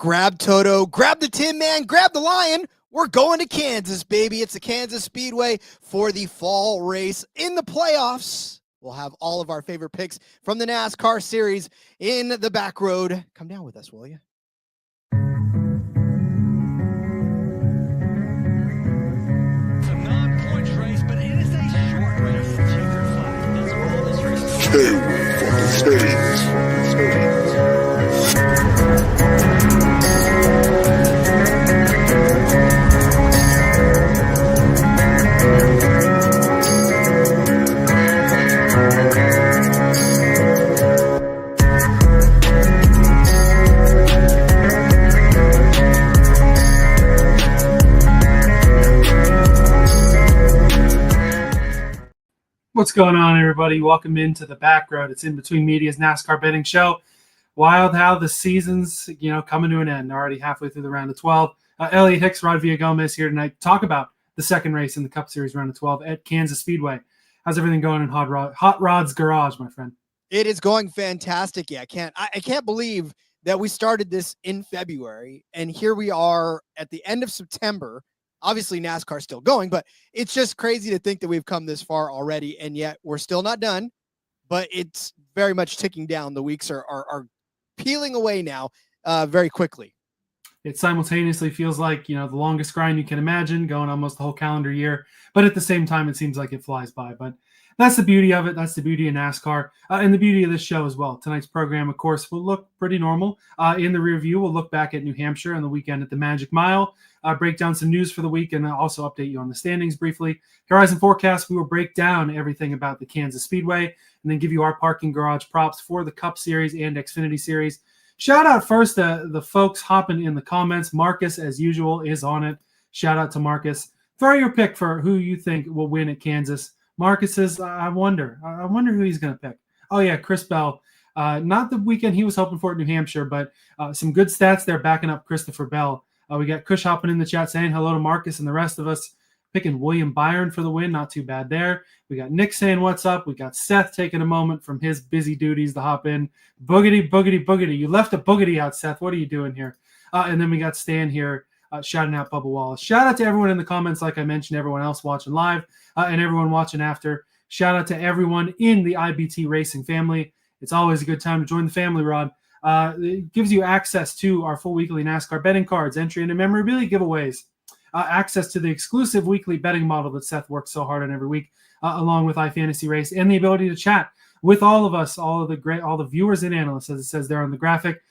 Grab Toto, grab the Tin Man, grab the Lion. We're going to Kansas, baby. It's the Kansas Speedway for the fall race. In the playoffs, we'll have all of our favorite picks from the NASCAR series in the Backroad. Come down with us, will you? It's a non-points race, but it is a short race. Checkered flag. That's all this race is. What's going on, everybody? Welcome into the Backroad. It's In Between Media's NASCAR betting show. Wild how the season's, coming to an end. Already halfway through the round of 12. Elliot Hicks Rod Villagomez here tonight to talk about the second race in the Cup Series round of 12 at Kansas Speedway. How's everything going in Hot Rod's garage, my friend? It is going fantastic. Yeah, I can't believe that we started this in February, and here we are at the end of September. Obviously, NASCAR's still going, but it's just crazy to think that we've come this far already, and yet we're still not done. But it's very much ticking down. The weeks are peeling away now very quickly. It simultaneously feels like, the longest grind you can imagine, going almost the whole calendar year. But at the same time, it seems like it flies by. But that's the beauty of it. That's the beauty of NASCAR and the beauty of this show as well. Tonight's program, of course, will look pretty normal. In the rear view, we'll look back at New Hampshire and the weekend at the Magic Mile, break down some news for the week, and also update you on the standings briefly. Horizon Forecast, we will break down everything about the Kansas Speedway and then give you our parking garage props for the Cup Series and Xfinity Series. Shout out first to the folks hopping in the comments. Marcus, as usual, is on it. Shout out to Marcus. Throw your pick for who you think will win at Kansas. Marcus says, I wonder who he's going to pick. Oh, yeah, Chris Bell. Not the weekend he was hoping for at New Hampshire, but some good stats there backing up Christopher Bell. We got Kush hopping in the chat saying hello to Marcus and the rest of us. Picking William Byron for the win. Not too bad there. We got Nick saying what's up. We got Seth taking a moment from his busy duties to hop in. Boogity, boogity, boogity. You left a boogity out, Seth. What are you doing here? And then we got Stan here shouting out Bubba Wallace. Shout out to everyone in the comments, like I mentioned, everyone else watching live and everyone watching after. Shout out to everyone in the IBT Racing family. It's always a good time to join the family, Rod. It gives you access to our full weekly NASCAR betting cards, entry into memorabilia giveaways, access to the exclusive weekly betting model that Seth works so hard on every week, along with iFantasy Race, and the ability to chat with all of us, all the viewers and analysts, as it says there on the graphic.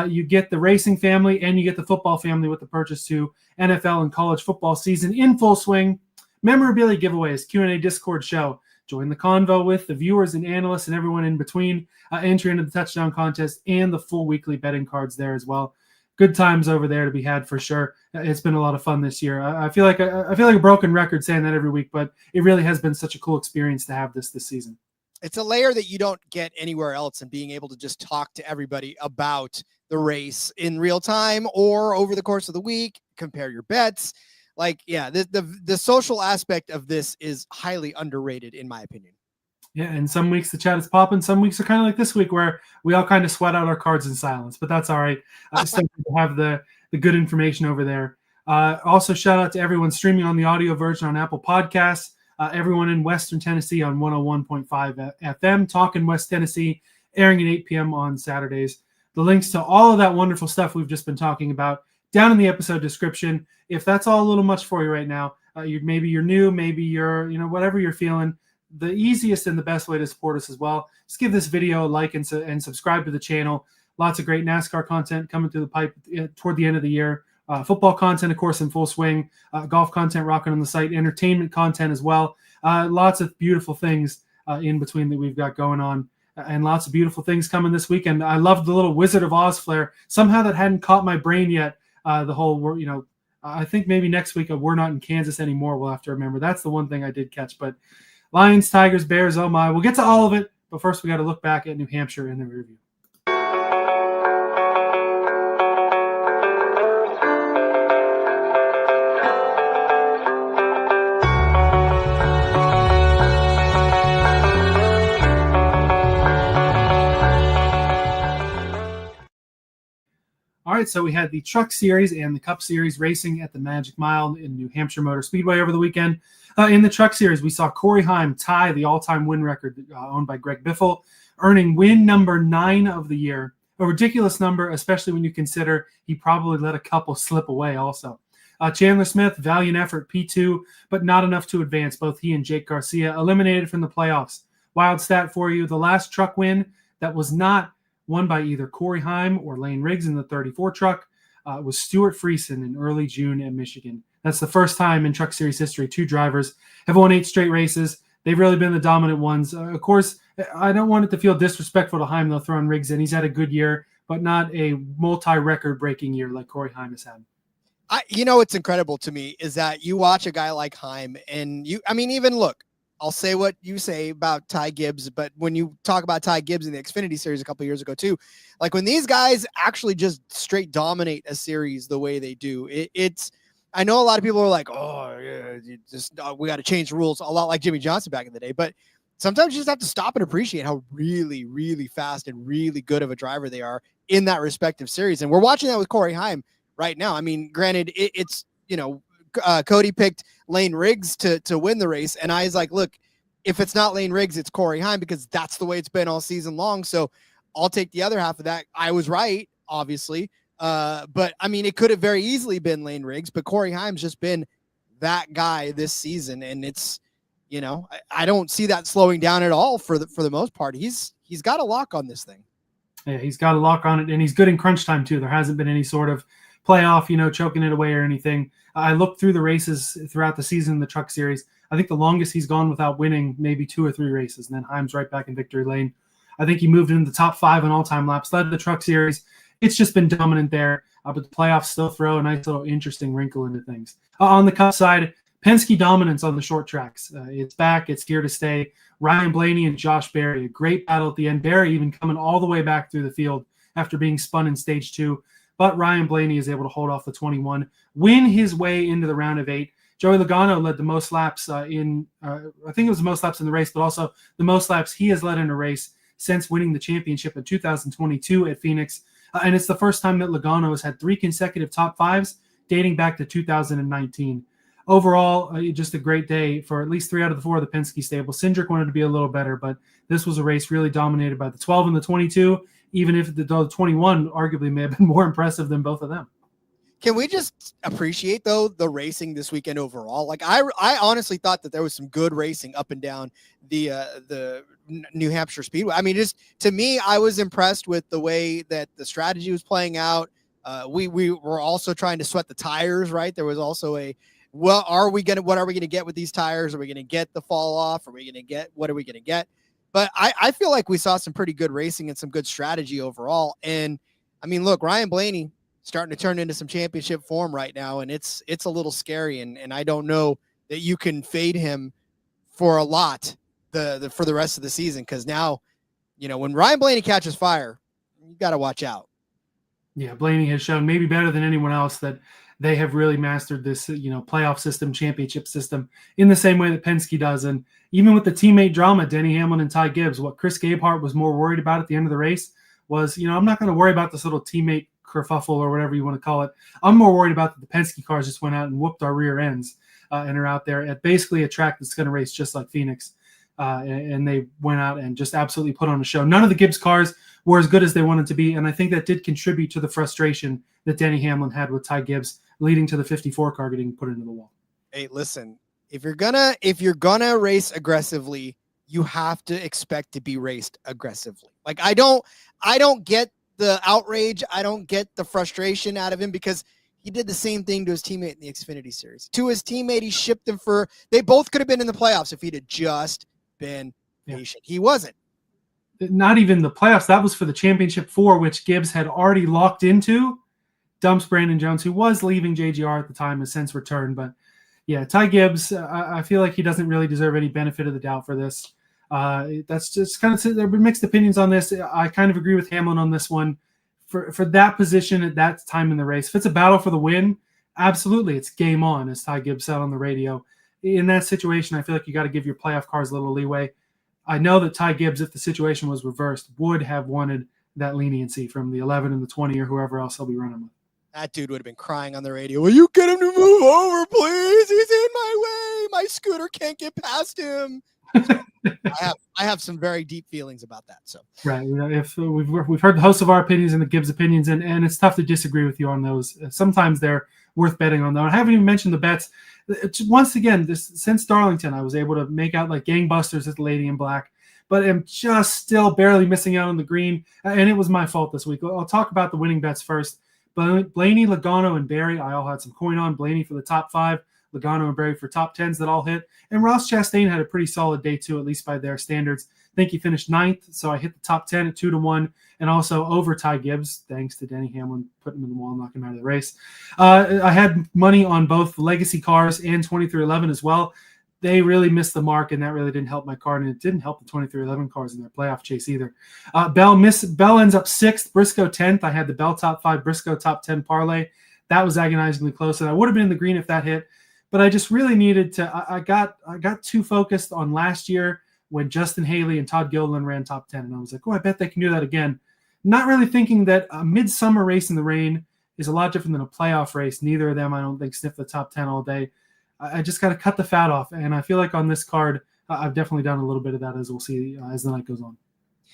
You get the racing family and you get the football family with the purchase to NFL and college football season in full swing. Memorabilia giveaways, Q&A Discord show. Join the convo with the viewers and analysts and everyone in between. Entry into the touchdown contest and the full weekly betting cards there as well. Good times over there to be had for sure. It's been a lot of fun this year. I feel like a broken record saying that every week, but it really has been such a cool experience to have this season. It's a layer that you don't get anywhere else, and being able to just talk to everybody about the race in real time or over the course of the week, compare your bets. The social aspect of this is highly underrated, in my opinion. Yeah, and some weeks the chat is popping. Some weeks are kind of like this week where we all kind of sweat out our cards in silence, but that's all right. Still to have the good information over there. Also, shout out to everyone streaming on the audio version on Apple Podcasts, everyone in Western Tennessee on 101.5 FM, Talking West Tennessee, airing at 8 p.m. on Saturdays. The links to all of that wonderful stuff we've just been talking about down in the episode description. If that's all a little much for you right now, maybe you're new, maybe you're, whatever you're feeling, the easiest and the best way to support us as well, just give this video a like and subscribe to the channel. Lots of great NASCAR content coming through the pipe toward the end of the year. Football content, of course, in full swing. Golf content rocking on the site. Entertainment content as well. Lots of beautiful things in between that we've got going on. And lots of beautiful things coming this weekend. I loved the little Wizard of Oz flair. Somehow that hadn't caught my brain yet. The whole, I think maybe next week we're not in Kansas anymore. We'll have to remember. That's the one thing I did catch. But Lions, Tigers, Bears, oh my. We'll get to all of it. But first we got to look back at New Hampshire in the rearview. All right, so we had the Truck Series and the Cup Series racing at the Magic Mile in New Hampshire Motor Speedway over the weekend. In the Truck Series, we saw Corey Heim tie the all-time win record owned by Greg Biffle, earning win number 9 of the year. A ridiculous number, especially when you consider he probably let a couple slip away also. Chandler Smith, valiant effort, P2, but not enough to advance. Both he and Jake Garcia eliminated from the playoffs. Wild stat for you, the last truck win that was not won by either Corey Heim or Lane Riggs in the 34 truck was Stuart Friesen in early June at Michigan. That's the first time in Truck Series history 2 drivers have won 8 straight races. They've really been the dominant ones. Of course, I don't want it to feel disrespectful to Heim, though, throwing Riggs in. He's had a good year, but not a multi-record breaking year like Corey Heim has had. What's incredible to me is that you watch a guy like Heim and even look, I'll say what you say about Ty Gibbs, but when you talk about Ty Gibbs in the Xfinity Series a couple of years ago too, like when these guys actually just straight dominate a series the way they do, it's. I know a lot of people are like, oh, yeah, we got to change the rules, a lot like Jimmy Johnson back in the day, but sometimes you just have to stop and appreciate how really, really fast and really good of a driver they are in that respective series, and we're watching that with Corey Heim right now. I mean, granted, it's Cody picked Lane Riggs to win the race. And I was like, look, if it's not Lane Riggs, it's Corey Heim because that's the way it's been all season long. So I'll take the other half of that. I was right, obviously. But I mean, it could have very easily been Lane Riggs, but Corey Heim's just been that guy this season. And it's, I don't see that slowing down at all for the most part. He's got a lock on this thing. Yeah, he's got a lock on it, and he's good in crunch time too. There hasn't been any sort of playoff, choking it away or anything. I looked through the races throughout the season in the Truck Series. I think the longest he's gone without winning maybe 2 or 3 races, and then Heim's right back in victory lane. I think he moved into the top 5 on all-time laps, led the Truck Series. It's just been dominant there, but the playoffs still throw a nice little interesting wrinkle into things. On the Cup side, Penske dominance on the short tracks. It's back. It's here to stay. Ryan Blaney and Josh Berry, a great battle at the end. Berry even coming all the way back through the field after being spun in stage 2. But Ryan Blaney is able to hold off the 21, win his way into the round of 8. Joey Logano led the most laps I think it was the most laps in the race, but also the most laps he has led in a race since winning the championship in 2022 at Phoenix. And it's the first time that Logano has had 3 consecutive top 5s dating back to 2019. Overall, just a great day for at least 3 out of the 4 of the Penske stable. Cindric wanted to be a little better, but this was a race really dominated by the 12 and the 22, even if the 21 arguably may have been more impressive than both of them. Can we just appreciate, though, the racing this weekend overall? Like, I honestly thought that there was some good racing up and down the New Hampshire Speedway. I mean, just to me, I was impressed with the way that the strategy was playing out. We were also trying to sweat the tires, right? There was also what are we going to get with these tires? Are we going to get the fall off? What are we going to get? But I feel like we saw some pretty good racing and some good strategy overall. And I mean, look, Ryan Blaney starting to turn into some championship form right now. And it's a little scary. And I don't know that you can fade him for a lot for the rest of the season. Cause now, when Ryan Blaney catches fire, you got to watch out. Yeah. Blaney has shown maybe better than anyone else that they have really mastered this, playoff system, championship system in the same way that Penske does. And even with the teammate drama, Denny Hamlin and Ty Gibbs, what Chris Gabehart was more worried about at the end of the race was, I'm not going to worry about this little teammate kerfuffle or whatever you want to call it. I'm more worried about that the Penske cars just went out and whooped our rear ends and are out there at basically a track that's going to race just like Phoenix. And they went out and just absolutely put on a show. None of the Gibbs cars were as good as they wanted to be. And I think that did contribute to the frustration that Denny Hamlin had with Ty Gibbs, leading to the 54 car getting put into the wall. Hey, listen, if you're gonna race aggressively, you have to expect to be raced aggressively. Like I don't get the outrage. I don't get the frustration out of him because he did the same thing to his teammate in the Xfinity Series. To his teammate, he shipped him they both could have been in the playoffs if he'd have just been patient. He wasn't. Not even the playoffs. That was for the championship 4, which Gibbs had already locked into. Dumps Brandon Jones, who was leaving JGR at the time, has since returned. But yeah, Ty Gibbs, I feel like he doesn't really deserve any benefit of the doubt for this. That's just kind of, there have been mixed opinions on this. I kind of agree with Hamlin on this one. For that position at that time in the race, if it's a battle for the win, absolutely, it's game on, as Ty Gibbs said on the radio. In that situation, I feel like you got to give your playoff cars a little leeway. I know that Ty Gibbs, if the situation was reversed, would have wanted that leniency from the 11 and the 20 or whoever else he'll be running with. That dude would have been crying on the radio. Will you get him to move over, please? He's in my way. My scooter can't get past him. I have some very deep feelings about that. So right, if we've heard the host of our opinions and the Gibbs opinions, and it's tough to disagree with you on those. Sometimes they're worth betting on, though. I haven't even mentioned the bets. Once again, since Darlington, I was able to make out like gangbusters at the Lady in Black, but am just still barely missing out on the green, and it was my fault this week. I'll talk about the winning bets first. Blaney, Logano, and Barry, I all had some coin on. Blaney for the top 5, Logano and Barry for top 10s that all hit. And Ross Chastain had a pretty solid day too, at least by their standards. I think he finished 9th, so I hit the top 10 at 2-1, and also over Ty Gibbs, thanks to Denny Hamlin putting him in the wall and knocking him out of the race. I had money on both legacy cars and 2311 as well. They really missed the mark, and that really didn't help my card, and it didn't help the 2311 cars in their playoff chase either. Bell ends up 6th, Briscoe 10th. I had the Bell top 5, Briscoe top 10 parlay. That was agonizingly close, and I would have been in the green if that hit. But I just really needed to. I got too focused on last year when Justin Haley and Todd Gilliland ran top 10, and I was like, oh, I bet they can do that again. Not really thinking that a midsummer race in the rain is a lot different than a playoff race. Neither of them, I don't think, sniff the top 10 all day. I just got to cut the fat off, and I feel like on this card, I've definitely done a little bit of that, as we'll see as the night goes on.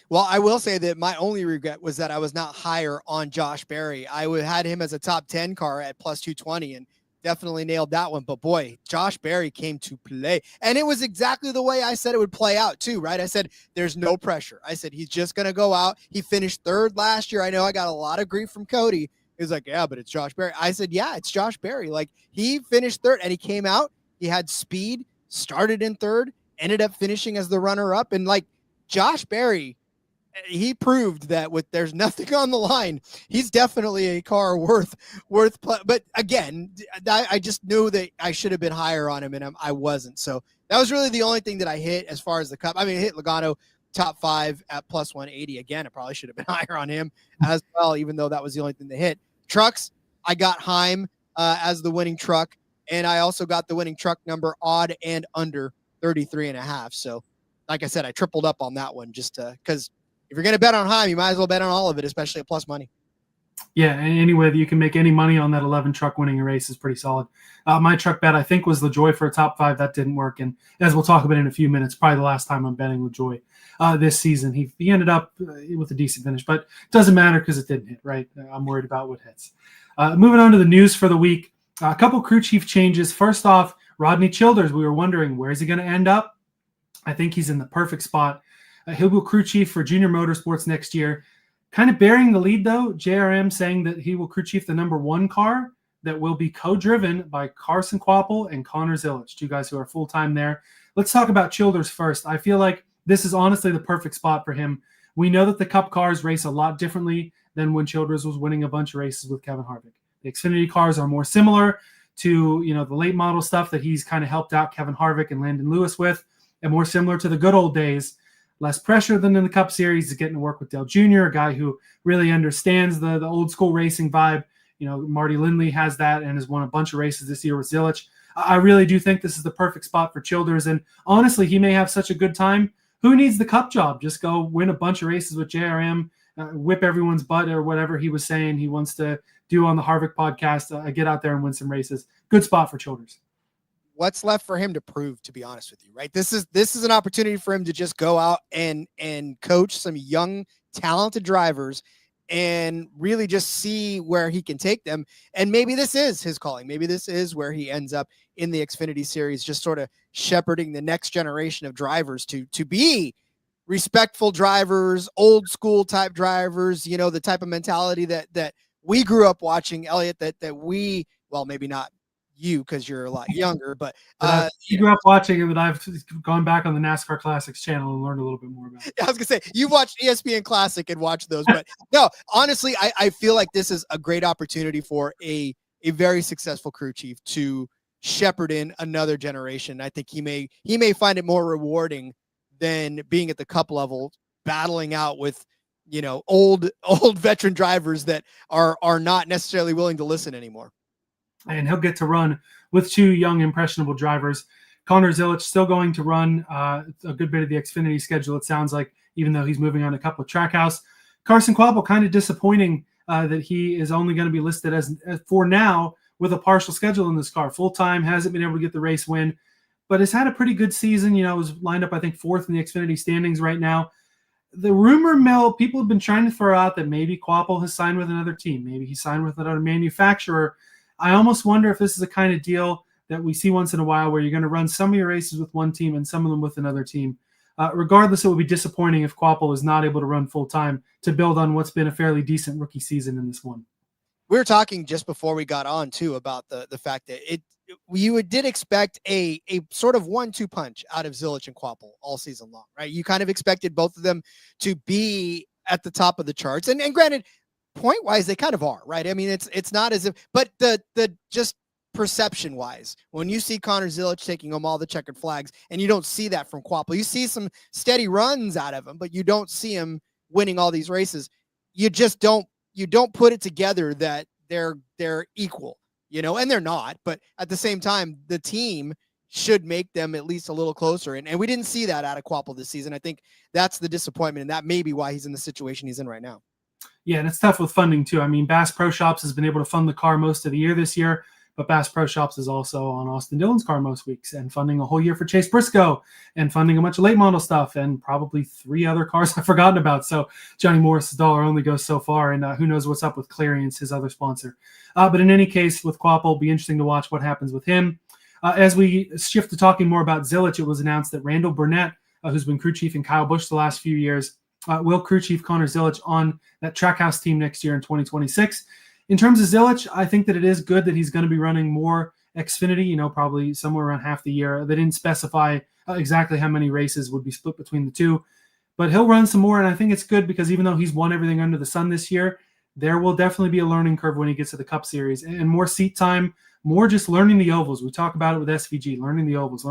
Well, I will say that my only regret was that I was not higher on Josh Berry. I had him as a top 10 car at plus 220 and definitely nailed that one. But boy, Josh Berry came to play, and it was exactly the way I said it would play out too, right? I said, there's no pressure. I said, he's just going to go out. He finished 3rd last year. I know I got a lot of grief from Cody. He was like, yeah, but it's Josh Berry. I said, yeah, it's Josh Berry. Like, he finished 3rd, and he came out. He had speed, started in 3rd, ended up finishing as the runner-up. And, like, Josh Berry, he proved that there's nothing on the line. He's definitely a car worth but again, I just knew that I should have been higher on him, and I wasn't. So that was really the only thing that I hit as far as the cup. I mean, I hit Logano top 5 at plus 180. Again, I probably should have been higher on him as well, even though that was the only thing that hit. Trucks, I got Heim as the winning truck, and I also got the winning truck number odd and under 33.5. So like I said, I tripled up on that one just because if you're going to bet on Heim, you might as well bet on all of it, especially at plus money. Yeah, and any way that you can make any money on that 11 truck winning a race is pretty solid. My truck bet, I think, was LaJoie for a top 5. That didn't work. And as we'll talk about in a few minutes, probably the last time I'm betting LaJoie this season. He ended up with a decent finish, but it doesn't matter because it didn't hit, right? I'm worried about what hits. Moving on to the news for the week, a couple crew chief changes. First off, Rodney Childers, we were wondering, where is he going to end up? I think he's in the perfect spot. He'll go crew chief for Junior Motorsports next year. Kind of bearing the lead, though, JRM saying that he will crew chief the number 1 car that will be co-driven by Carson Kvapil and Connor Zilisch, 2 guys who are full-time there. Let's talk about Childers first. I feel like this is honestly the perfect spot for him. We know that the Cup cars race a lot differently than when Childers was winning a bunch of races with Kevin Harvick. The Xfinity cars are more similar to, the late model stuff that he's kind of helped out Kevin Harvick and Landon Lewis with, and more similar to the good old days. Less pressure than in the Cup Series. He's getting to work with Dale Jr., a guy who really understands the old school racing vibe. Marty Lindley has that and has won a bunch of races this year with Zilisch. I really do think this is the perfect spot for Childers. And honestly, he may have such a good time. Who needs the Cup job? Just go win a bunch of races with JRM, whip everyone's butt or whatever he was saying he wants to do on the Harvick podcast. Get out there and win some races. Good spot for Childers. What's left for him to prove, to be honest with you, right? This is an opportunity for him to just go out and coach some young, talented drivers and really just see where he can take them. And maybe this is his calling. Maybe this is where he ends up in the Xfinity Series, just sort of shepherding the next generation of drivers to be respectful drivers, old school type drivers, the type of mentality that we grew up watching, Elliot, that we, well, maybe not you because you're a lot younger, but you grew up watching, and that I've gone back on the NASCAR Classics channel and learned a little bit more about it. I was gonna say you watched ESPN Classic and watched those, but no, honestly, I feel like this is a great opportunity for a very successful crew chief to shepherd in another generation. I think he may find it more rewarding than being at the Cup level, battling out with old veteran drivers that are not necessarily willing to listen anymore. And he'll get to run with 2 young, impressionable drivers. Connor Zilisch still going to run a good bit of the Xfinity schedule, it sounds like, even though he's moving on a couple of Trackhouse. Carson Kvapil, kind of disappointing that he is only going to be listed as for now with a partial schedule in this car. Full-time, hasn't been able to get the race win, but has had a pretty good season. Was lined up, I think, 4th in the Xfinity standings right now. The rumor mill, people have been trying to throw out that maybe Kvapil has signed with another team. Maybe he signed with another manufacturer. I almost wonder if this is a kind of deal that we see once in a while where you're going to run some of your races with one team and some of them with another team. Regardless, it would be disappointing if Kvapil is not able to run full-time to build on what's been a fairly decent rookie season in this one. We were talking just before we got on, too, about the fact that you did expect a sort of 1-2 punch out of Zilisch and Kvapil all season long, right? You kind of expected both of them to be at the top of the charts. And granted, point-wise, they kind of are, right? I mean, it's not as if, but the just perception-wise, when you see Connor Zilisch taking home all the checkered flags, and you don't see that from Kvapil, you see some steady runs out of him, but you don't see him winning all these races. You just don't put it together that they're equal, and they're not. But at the same time, the team should make them at least a little closer. And we didn't see that out of Kvapil this season. I think that's the disappointment, and that may be why he's in the situation he's in right now. Yeah, and it's tough with funding too. I mean, Bass Pro Shops has been able to fund the car most of the year this year, but Bass Pro Shops is also on Austin Dillon's car most weeks and funding a whole year for Chase Briscoe and funding a bunch of late model stuff and probably 3 other cars I've forgotten about. So Johnny Morris's dollar only goes so far, and who knows what's up with Clariance, his other sponsor. But in any case, with Kvapil, it'll be interesting to watch what happens with him. As we shift to talking more about Zilisch, it was announced that Randall Burnett, who's been crew chief in Kyle Busch the last few years, will crew chief Connor Zilisch on that Trackhouse team next year in 2026. In terms of Zilisch, I think that it is good that he's going to be running more Xfinity, probably somewhere around half the year. They didn't specify exactly how many races would be split between the two, but he'll run some more, and I think it's good because even though he's won everything under the sun this year, there will definitely be a learning curve when he gets to the Cup Series, and more seat time, more just learning the ovals. We talk about it with SVG, learning the ovals.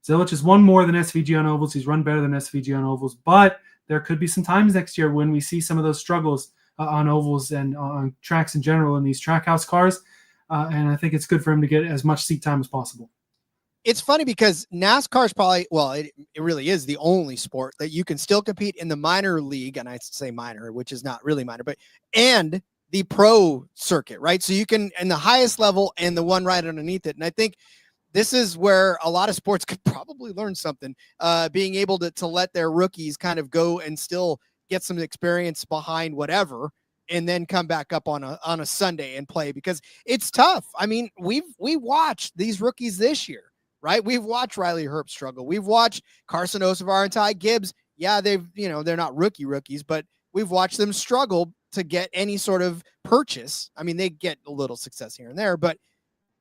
Zilisch has won more than SVG on ovals. He's run better than SVG on ovals, but there could be some times next year when we see some of those struggles on ovals and on tracks in general in these Trackhouse cars. And I think it's good for him to get as much seat time as possible. It's funny because NASCAR is probably, it really is the only sport that you can still compete in the minor league. And I say minor, which is not really minor, and the pro circuit, right? So you can, in the highest level and the one right underneath it. And I think this is where a lot of sports could probably learn something, being able to let their rookies kind of go and still get some experience behind whatever, and then come back up on a Sunday and play, because it's tough. I mean, we watched these rookies this year, right? We've watched Riley Herbst struggle. We've watched Carson Osavar and Ty Gibbs. Yeah, they're not rookies, but we've watched them struggle to get any sort of purchase. I mean, they get a little success here and there, but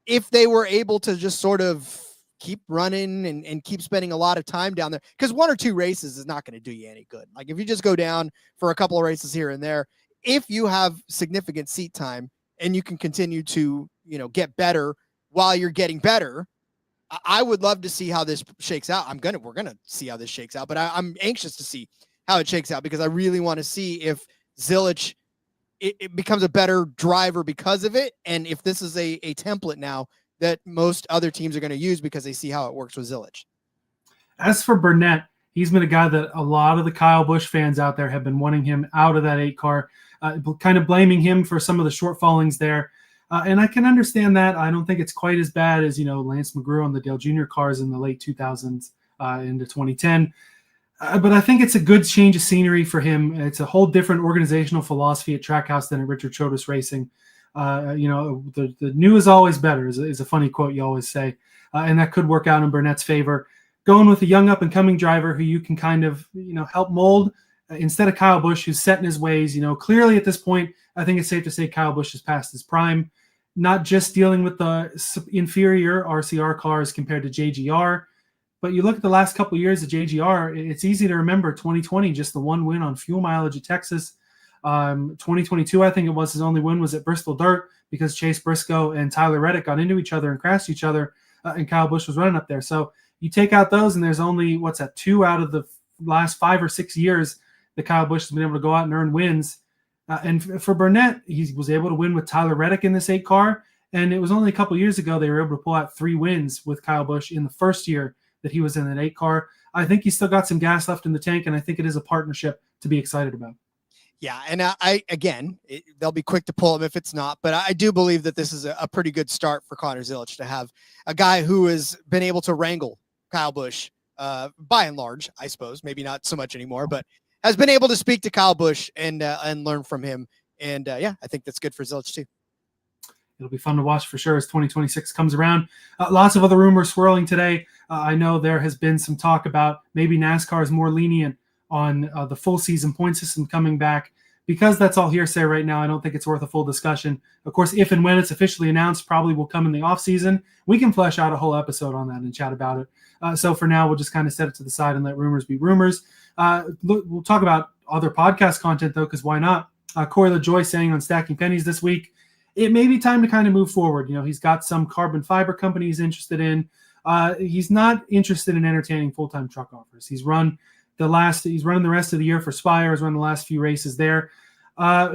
if they were able to just sort of keep running and keep spending a lot of time down there, because 1 or 2 races is not going to do you any good. Like if you just go down for a couple of races here and there, if you have significant seat time and you can continue to, get better while you're getting better, I would love to see how this shakes out. We're going to see how this shakes out, but I'm anxious to see how it shakes out, because I really want to see if Zilisch, it becomes a better driver because of it. And if this is a template now that most other teams are going to use because they see how it works with Zilisch. As for Burnett, he's been a guy that a lot of the Kyle Busch fans out there have been wanting him out of that 8 car, kind of blaming him for some of the shortfallings there. And I can understand that. I don't think it's quite as bad as, Lance McGrew on the Dale Jr. cars in the late 2000s into 2010. But I think it's a good change of scenery for him. It's a whole different organizational philosophy at Trackhouse than at Richard Chotis Racing. The new is always better is a funny quote you always say. And that could work out in Burnett's favor. Going with a young up-and-coming driver who you can kind of, help mold instead of Kyle Busch, who's set in his ways. Clearly at this point, I think it's safe to say Kyle Busch has passed his prime, not just dealing with the inferior RCR cars compared to JGR, but you look at the last couple of years of JGR, it's easy to remember 2020, just the one win on fuel mileage at Texas. 2022, I think it was, his only win was at Bristol Dirt because Chase Briscoe and Tyler Reddick got into each other and crashed each other, and Kyle Busch was running up there. So you take out those, and there's only, 2 out of the last 5 or 6 years that Kyle Busch has been able to go out and earn wins. And for Burnett, he was able to win with Tyler Reddick in this 8 car, and it was only a couple years ago they were able to pull out 3 wins with Kyle Busch in the first year that he was in an 8 car. I think he's still got some gas left in the tank, and I think it is a partnership to be excited about. Yeah, and they'll be quick to pull him if it's not, but I do believe that this is a pretty good start for Connor Zilisch to have a guy who has been able to wrangle Kyle Busch, by and large, I suppose, maybe not so much anymore, but has been able to speak to Kyle Busch and learn from him. And I think that's good for Zilisch too. It'll be fun to watch for sure as 2026 comes around. Lots of other rumors swirling today. I know there has been some talk about maybe NASCAR is more lenient on the full season point system coming back. Because that's all hearsay right now, I don't think it's worth a full discussion. Of course, if and when it's officially announced, probably will come in the offseason. We can flesh out a whole episode on that and chat about it. So for now, we'll just kind of set it to the side and let rumors be rumors. We'll talk about other podcast content, though, because why not? Corey LaJoie saying on Stacking Pennies this week, it may be time to kind of move forward. You know, he's got some carbon fiber company he's interested in. He's not interested in entertaining full-time truck offers. He's running the rest of the year for Spire, has run the last few races there.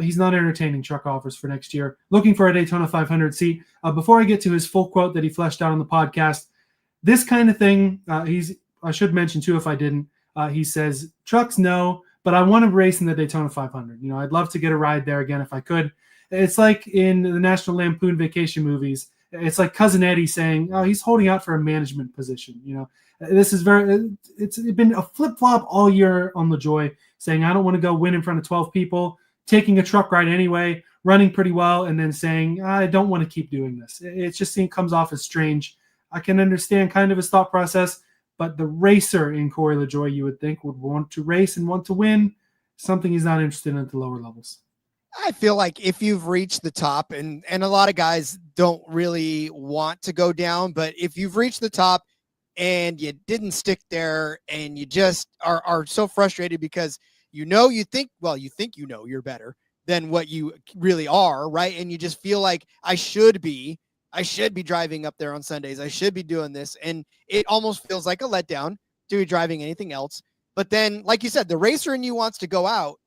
He's not entertaining truck offers for next year. Looking for a Daytona 500 seat. Before I get to his full quote that he fleshed out on the podcast, this kind of thing, I should mention too if I didn't, he says, trucks no, but I want to race in the Daytona 500. You know, I'd love to get a ride there again if I could. It's like in the National Lampoon Vacation movies. It's like Cousin Eddie saying, oh, he's holding out for a management position. You know, this is it's been a flip-flop all year on LaJoie, saying, I don't want to go win in front of 12 people, taking a truck ride anyway, running pretty well, and then saying, I don't want to keep doing this. It just comes off as strange. I can understand kind of his thought process, but the racer in Corey LaJoie, you would think, would want to race and want to win, something he's not interested in at the lower levels. I feel like if you've reached the top, and a lot of guys don't really want to go down, but if you've reached the top and you didn't stick there and you just are so frustrated because you think you're better than what you really are, right? And you just feel like I should be driving up there on Sundays. I should be doing this. And it almost feels like a letdown to be driving anything else. But then, like you said, the racer in you wants to go out.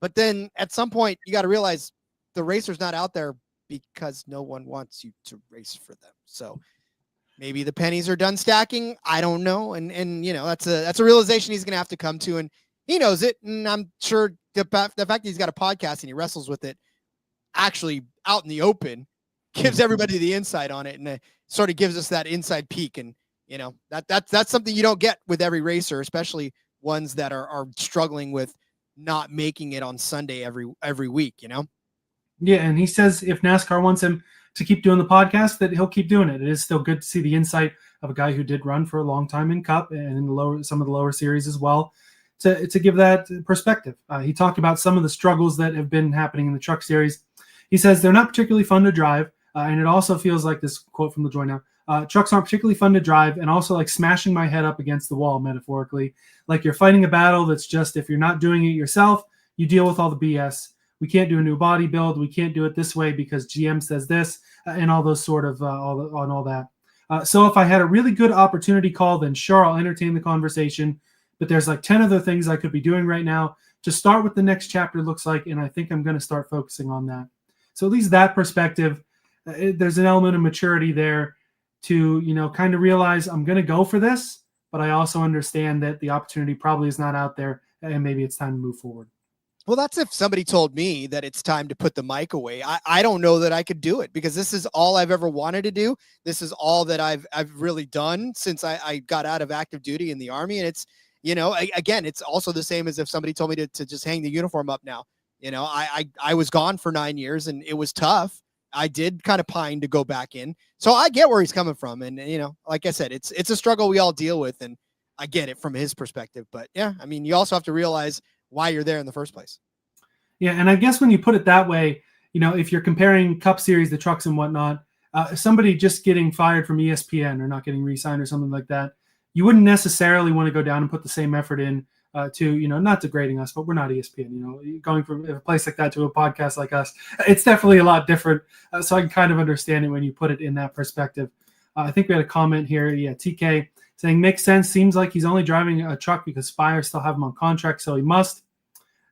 But then at some point, you got to realize the racer's not out there because no one wants you to race for them. So maybe the pennies are done stacking. I don't know. And you know, that's a realization he's going to have to come to. And he knows it. And I'm sure the fact that he's got a podcast and he wrestles with it actually out in the open gives everybody the insight on it. And it sort of gives us that inside peek. And, you know, that's something you don't get with every racer, especially ones that are struggling with not making it on Sunday every week, you know? Yeah. And he says if NASCAR wants him to keep doing the podcast, that he'll keep doing it. It is still good to see the insight of a guy who did run for a long time in Cup and in some of the lower series as well to give that perspective. He talked about some of the struggles that have been happening in the truck series. He says they're not particularly fun to drive. And it also feels like this quote from LaJoie now, trucks aren't particularly fun to drive, and also like smashing my head up against the wall, metaphorically. Like you're fighting a battle that's just, if you're not doing it yourself, you deal with all the BS. We can't do a new body build. We can't do it this way because GM says this, and all those sort of, all that. So if I had a really good opportunity call, then sure, I'll entertain the conversation. But there's like 10 other things I could be doing right now to start what the next chapter looks like, and I think I'm going to start focusing on that. So at least that perspective, there's an element of maturity there to, you know, kind of realize I'm going to go for this, but I also understand that the opportunity probably is not out there and maybe it's time to move forward. Well, that's if somebody told me that it's time to put the mic away. I don't know that I could do it because this is all I've ever wanted to do. This is all that I've really done since I got out of active duty in the Army. And it's, you know, again, it's also the same as if somebody told me to just hang the uniform up now. You know, I was gone for 9 years and it was tough. I did kind of pine to go back in. So I get where he's coming from. And, you know, like I said, it's a struggle we all deal with. And I get it from his perspective. But yeah, I mean, you also have to realize why you're there in the first place. Yeah. And I guess when you put it that way, you know, if you're comparing Cup Series, the trucks and whatnot, somebody just getting fired from ESPN or not getting re-signed or something like that, you wouldn't necessarily want to go down and put the same effort in to, you know, not degrading us, but we're not ESPN, you know, going from a place like that to a podcast like us, it's definitely a lot different. So I can kind of understand it when you put it in that perspective. I think we had a comment here. Yeah. TK saying makes sense. Seems like he's only driving a truck because Spire still have him on contract. So he must.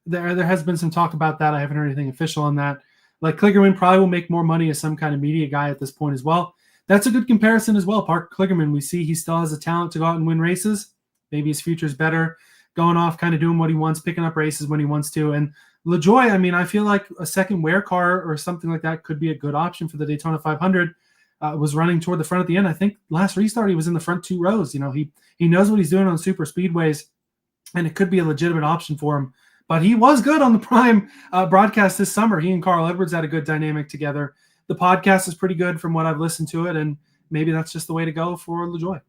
There has been some talk about that. I haven't heard anything official on that. Like Kligerman probably will make more money as some kind of media guy at this point as well. That's a good comparison as well. Parker Kligerman, we see he still has the talent to go out and win races. Maybe his future is better going off, kind of doing what he wants, picking up races when he wants to. And LaJoie, I mean, I feel like a second wear car or something like that could be a good option for the Daytona 500. Was running toward the front at the end. I think last restart he was in the front 2 rows. You know, he knows what he's doing on super speedways, and it could be a legitimate option for him. But he was good on the Prime broadcast this summer. He and Carl Edwards had a good dynamic together. The podcast is pretty good from what I've listened to it, and maybe that's just the way to go for LaJoie.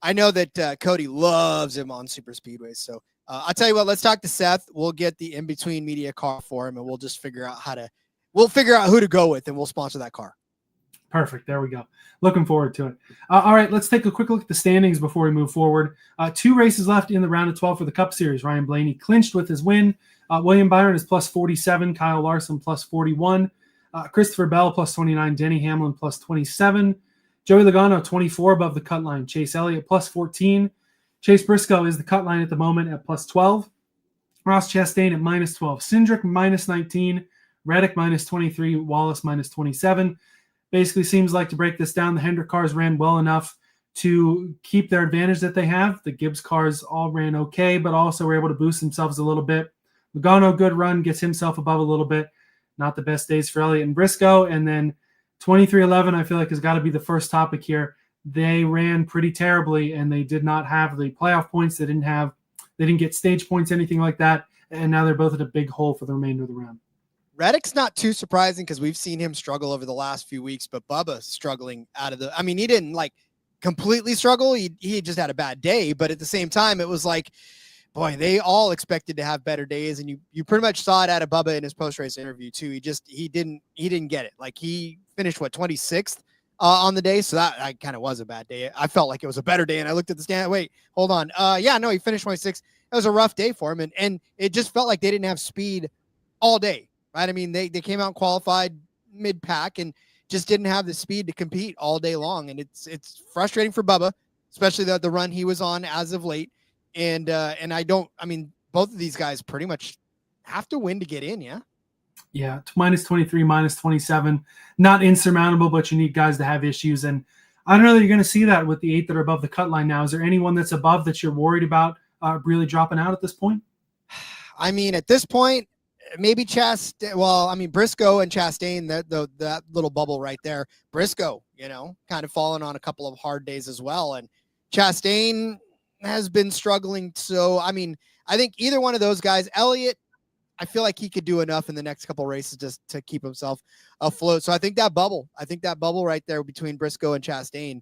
I know that Cody loves him on super speedways, so I'll tell you what, let's talk to Seth. We'll get the in-between media car for him, and we'll just figure out who to go with, and we'll sponsor that car. Perfect. There we go. Looking forward to it. All right, let's take a quick look at the standings before we move forward. 2 races left in the round of 12 for the Cup Series. Ryan Blaney clinched with his win. William Byron is plus 47. Kyle Larson plus 41. Christopher Bell plus 29. Denny Hamlin plus 27. Joey Logano 24 above the cut line. Chase Elliott plus 14. Chase Briscoe is the cut line at the moment at plus 12. Ross Chastain at minus 12. Cindric minus 19. Reddick minus 23. Wallace minus 27. Basically seems like, to break this down, the Hendrick cars ran well enough to keep their advantage that they have. The Gibbs cars all ran okay, but also were able to boost themselves a little bit. Logano, good run, gets himself above a little bit. Not the best days for Elliott and Briscoe. And then 23-11, I feel like, has got to be the first topic here. They ran pretty terribly, and they did not have the playoff points. They didn't get stage points, anything like that. And now they're both at a big hole for the remainder of the round. Reddick's not too surprising because we've seen him struggle over the last few weeks, but Bubba struggling he didn't like completely struggle. He just had a bad day, but at the same time, it was like, boy, they all expected to have better days. And you pretty much saw it out of Bubba in his post-race interview too. He didn't get it. Like, he finished 26th on the day. So that kind of was a bad day. I felt like it was a better day. And I looked at the stand. Wait, hold on. He finished 26th. It was a rough day for him. And it just felt like they didn't have speed all day. Right. I mean, they came out and qualified mid-pack and just didn't have the speed to compete all day long. And it's frustrating for Bubba, especially the run he was on as of late. And both of these guys pretty much have to win to get in. Yeah. Yeah. Minus 23, minus 27, not insurmountable, but you need guys to have issues. And I don't know that you're going to see that with the 8 that are above the cut line now. Is there anyone that's above that you're worried about really dropping out at this point? I mean, at this point, maybe Briscoe and Chastain, that little bubble right there. Briscoe, kind of fallen on a couple of hard days as well. And Chastain has been struggling. So, I mean, I think either one of those guys, Elliott, I feel like he could do enough in the next couple of races just to keep himself afloat. So I think that bubble right there between Briscoe and Chastain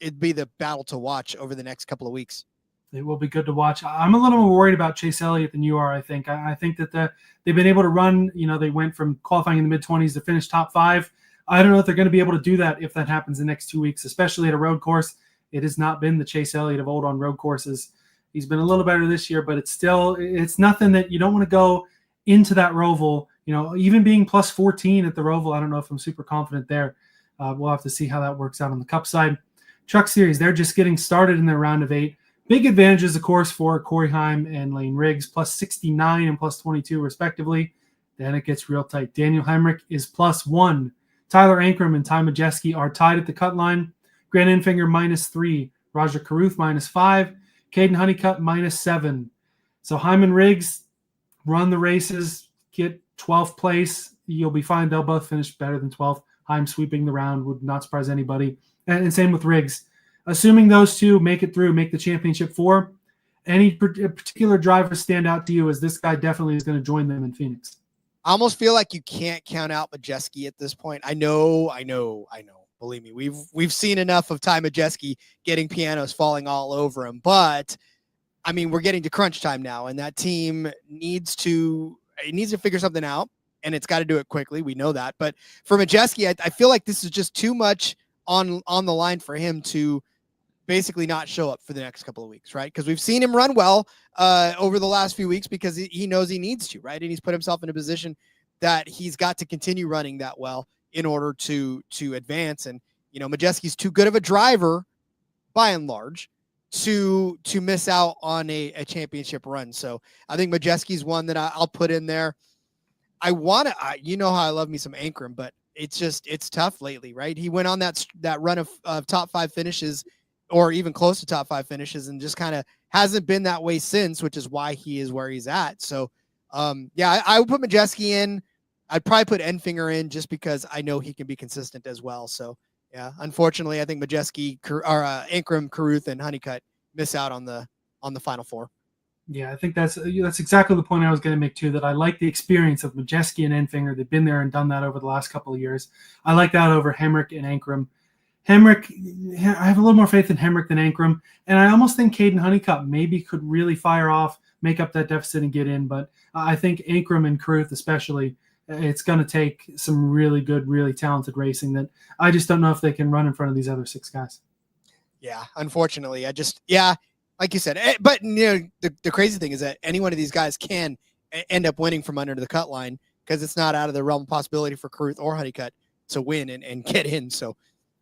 it'd be the battle to watch over the next couple of weeks. It will be good to watch. I'm a little more worried about Chase Elliott than you are, I think. I think that they've been able to run, they went from qualifying in the mid-20s to finish top 5. I don't know if they're going to be able to do that if that happens the next 2 weeks, especially at a road course. It has not been the Chase Elliott of old on road courses. He's been a little better this year, but it's nothing that you don't want to go into that Roval. Even being plus 14 at the Roval, I don't know if I'm super confident there. We'll have to see how that works out on the Cup side. Truck Series, they're just getting started in their round of 8. Big advantages, of course, for Corey Heim and Lane Riggs, plus 69 and plus 22, respectively. Then it gets real tight. Daniel Hemrick is plus 1. Tyler Ankrum and Ty Majeski are tied at the cut line. Grant Enfinger minus 3. Roger Carruth minus 5. Caden Honeycutt minus 7. So Heim and Riggs run the races, get 12th place. You'll be fine. They'll both finish better than 12th. Heim sweeping the round would not surprise anybody. And same with Riggs. Assuming those two make it through, make the championship 4, any particular driver stand out to you as this guy definitely is going to join them in Phoenix? I almost feel like you can't count out Majeski at this point. I know. Believe me, we've seen enough of Ty Majeski getting pianos falling all over him. But, I mean, we're getting to crunch time now, and that team needs to figure something out, and it's got to do it quickly. We know that. But for Majeski, I feel like this is just too much on the line for him to basically not show up for the next couple of weeks, right? Because we've seen him run well over the last few weeks because he knows he needs to, right? And he's put himself in a position that he's got to continue running that well in order to advance. And, Majeski's too good of a driver, by and large, to miss out on a championship run. So I think Majeski's one that I'll put in there. I want to, how I love me some Ankrum, but it's tough lately, right? He went on that run of top 5 finishes, or even close to top 5 finishes, and just kind of hasn't been that way since, which is why he is where he's at. So Yeah, I would put Majeski in. I'd probably put Enfinger in just because I know he can be consistent as well. So yeah, unfortunately, I think Majeski or Ankrum, Carruth, and Honeycutt miss out on the Final Four. Yeah, I think that's exactly the point I was going to make too. That I like the experience of Majeski and Enfinger. They've been there and done that over the last couple of years. I like that over Hemrick and Ankrum. Hemrick, I have a little more faith in Hemrick than Ankrum, and I almost think Caden Honeycutt maybe could really fire off, make up that deficit, and get in. But I think Ankrum and Carruth especially, it's going to take some really good, really talented racing that I just don't know if they can run in front of these other 6 guys. Yeah, unfortunately, like you said, but the crazy thing is that any one of these guys can end up winning from under the cut line because it's not out of the realm of possibility for Carruth or Honeycutt to win and get in. So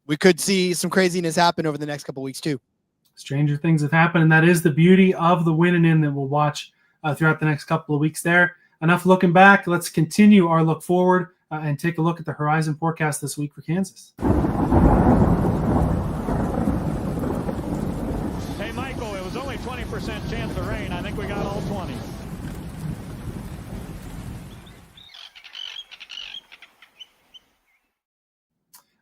we could see some craziness happen over the next couple of weeks too. Stranger things have happened, and that is the beauty of the win and in that we'll watch throughout the next couple of weeks there. Enough looking back. Let's continue our look forward and take a look at the horizon forecast this week for Kansas. Hey, Michael, it was only 20% chance of rain. I think we got all 20.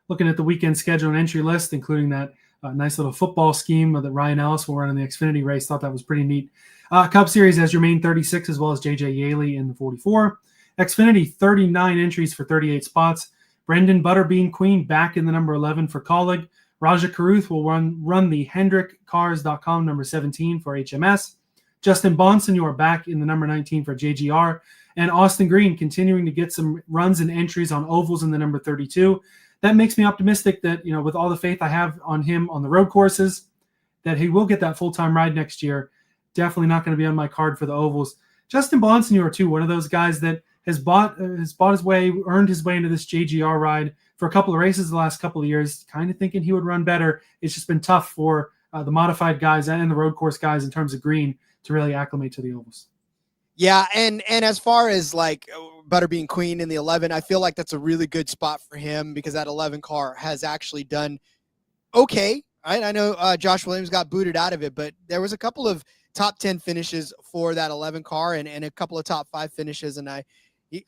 Looking at the weekend schedule and entry list, including that nice little football scheme that Ryan Ellis will run in the Xfinity race. Thought that was pretty neat. Cup Series has your main 36 as well as J.J. Yaley in the 44. Xfinity, 39 entries for 38 spots. Brendan Butterbean Queen back in the number 11 for Colleague. Raja Carruth will run the HendrickCars.com number 17 for HMS. Justin Bonsignor back in the number 19 for JGR. And Austin Green continuing to get some runs and entries on ovals in the number 32. That makes me optimistic that, with all the faith I have on him on the road courses, that he will get that full-time ride next year. Definitely not going to be on my card for the ovals. Justin Bonsignor, too, one of those guys that has earned his way into this JGR ride for a couple of races the last couple of years, kind of thinking he would run better. It's just been tough for the modified guys and the road course guys in terms of Green to really acclimate to the ovals. Yeah, and as far as like Butterbean Queen in the 11, I feel like that's a really good spot for him because that 11 car has actually done okay. Right? I know Josh Williams got booted out of it, but there was a couple of top 10 finishes for that 11 car and a couple of top 5 finishes. And I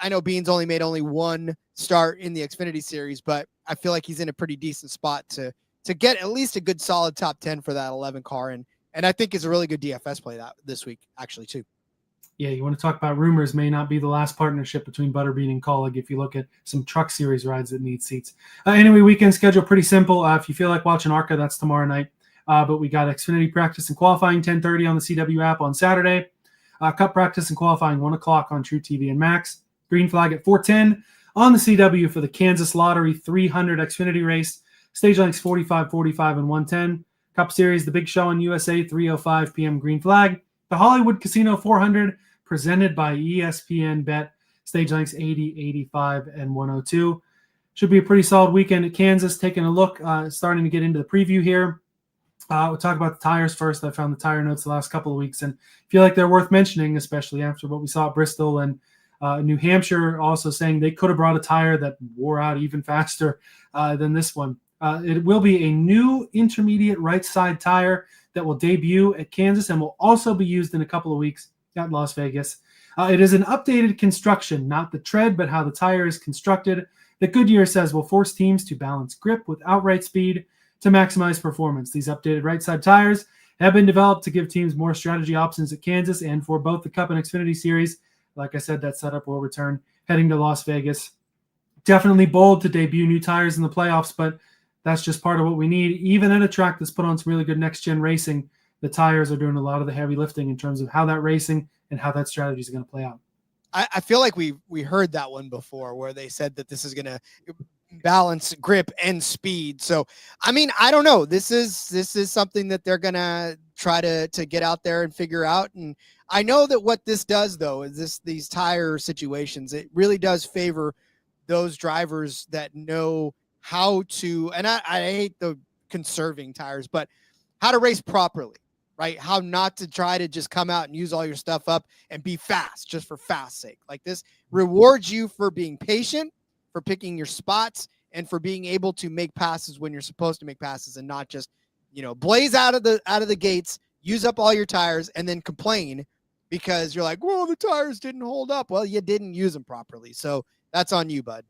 know Beans made only one start in the Xfinity series, but I feel like he's in a pretty decent spot to get at least a good solid top 10 for that 11 car. And I think it's a really good DFS play this week, actually, too. Yeah, you want to talk about rumors may not be the last partnership between Butterbean and Colleague if you look at some truck series rides that need seats. Anyway, weekend schedule pretty simple. If you feel like watching ARCA, that's tomorrow night. But we got Xfinity practice and qualifying 10:30 on the CW app on Saturday. Cup practice and qualifying 1 o'clock on True TV and Max. Green flag at 4:10 on the CW for the Kansas Lottery 300 Xfinity race. Stage lengths 45, 45, and 110. Cup Series, the big show on USA, 3:05 p.m. Green flag. The Hollywood Casino 400 presented by ESPN Bet. Stage lengths 80, 85, and 102. Should be a pretty solid weekend at Kansas. Taking a look, starting to get into the preview here. We'll talk about the tires first. I found the tire notes the last couple of weeks and feel like they're worth mentioning, especially after what we saw at Bristol and New Hampshire, also saying they could have brought a tire that wore out even faster than this one. It will be a new intermediate right side tire that will debut at Kansas and will also be used in a couple of weeks at Las Vegas. It is an updated construction, not the tread, but how the tire is constructed. That Goodyear says will force teams to balance grip with outright speed to maximize performance. These updated right side tires have been developed to give teams more strategy options at Kansas and for both the Cup and Xfinity Series. Like I said, that setup will return heading to Las Vegas. Definitely bold to debut new tires in the playoffs, but that's just part of what we need. Even at a track that's put on some really good next-gen racing, the tires are doing a lot of the heavy lifting in terms of how that racing and how that strategy is going to play out. I feel like we heard that one before where they said that this is going to balance grip and speed. So, I mean, I don't know. This is something that they're going to try to get out there and figure out. And I know that what this does, though, is these tire situations, it really does favor those drivers that know how to, and I hate the conserving tires, but how to race properly. Right? How not to try to just come out and use all your stuff up and be fast just for fast sake. Like this rewards you for being patient, for picking your spots, and for being able to make passes when you're supposed to make passes and not just, blaze out of the gates, use up all your tires and then complain because you're like, well, the tires didn't hold up. Well, you didn't use them properly. So that's on you, bud.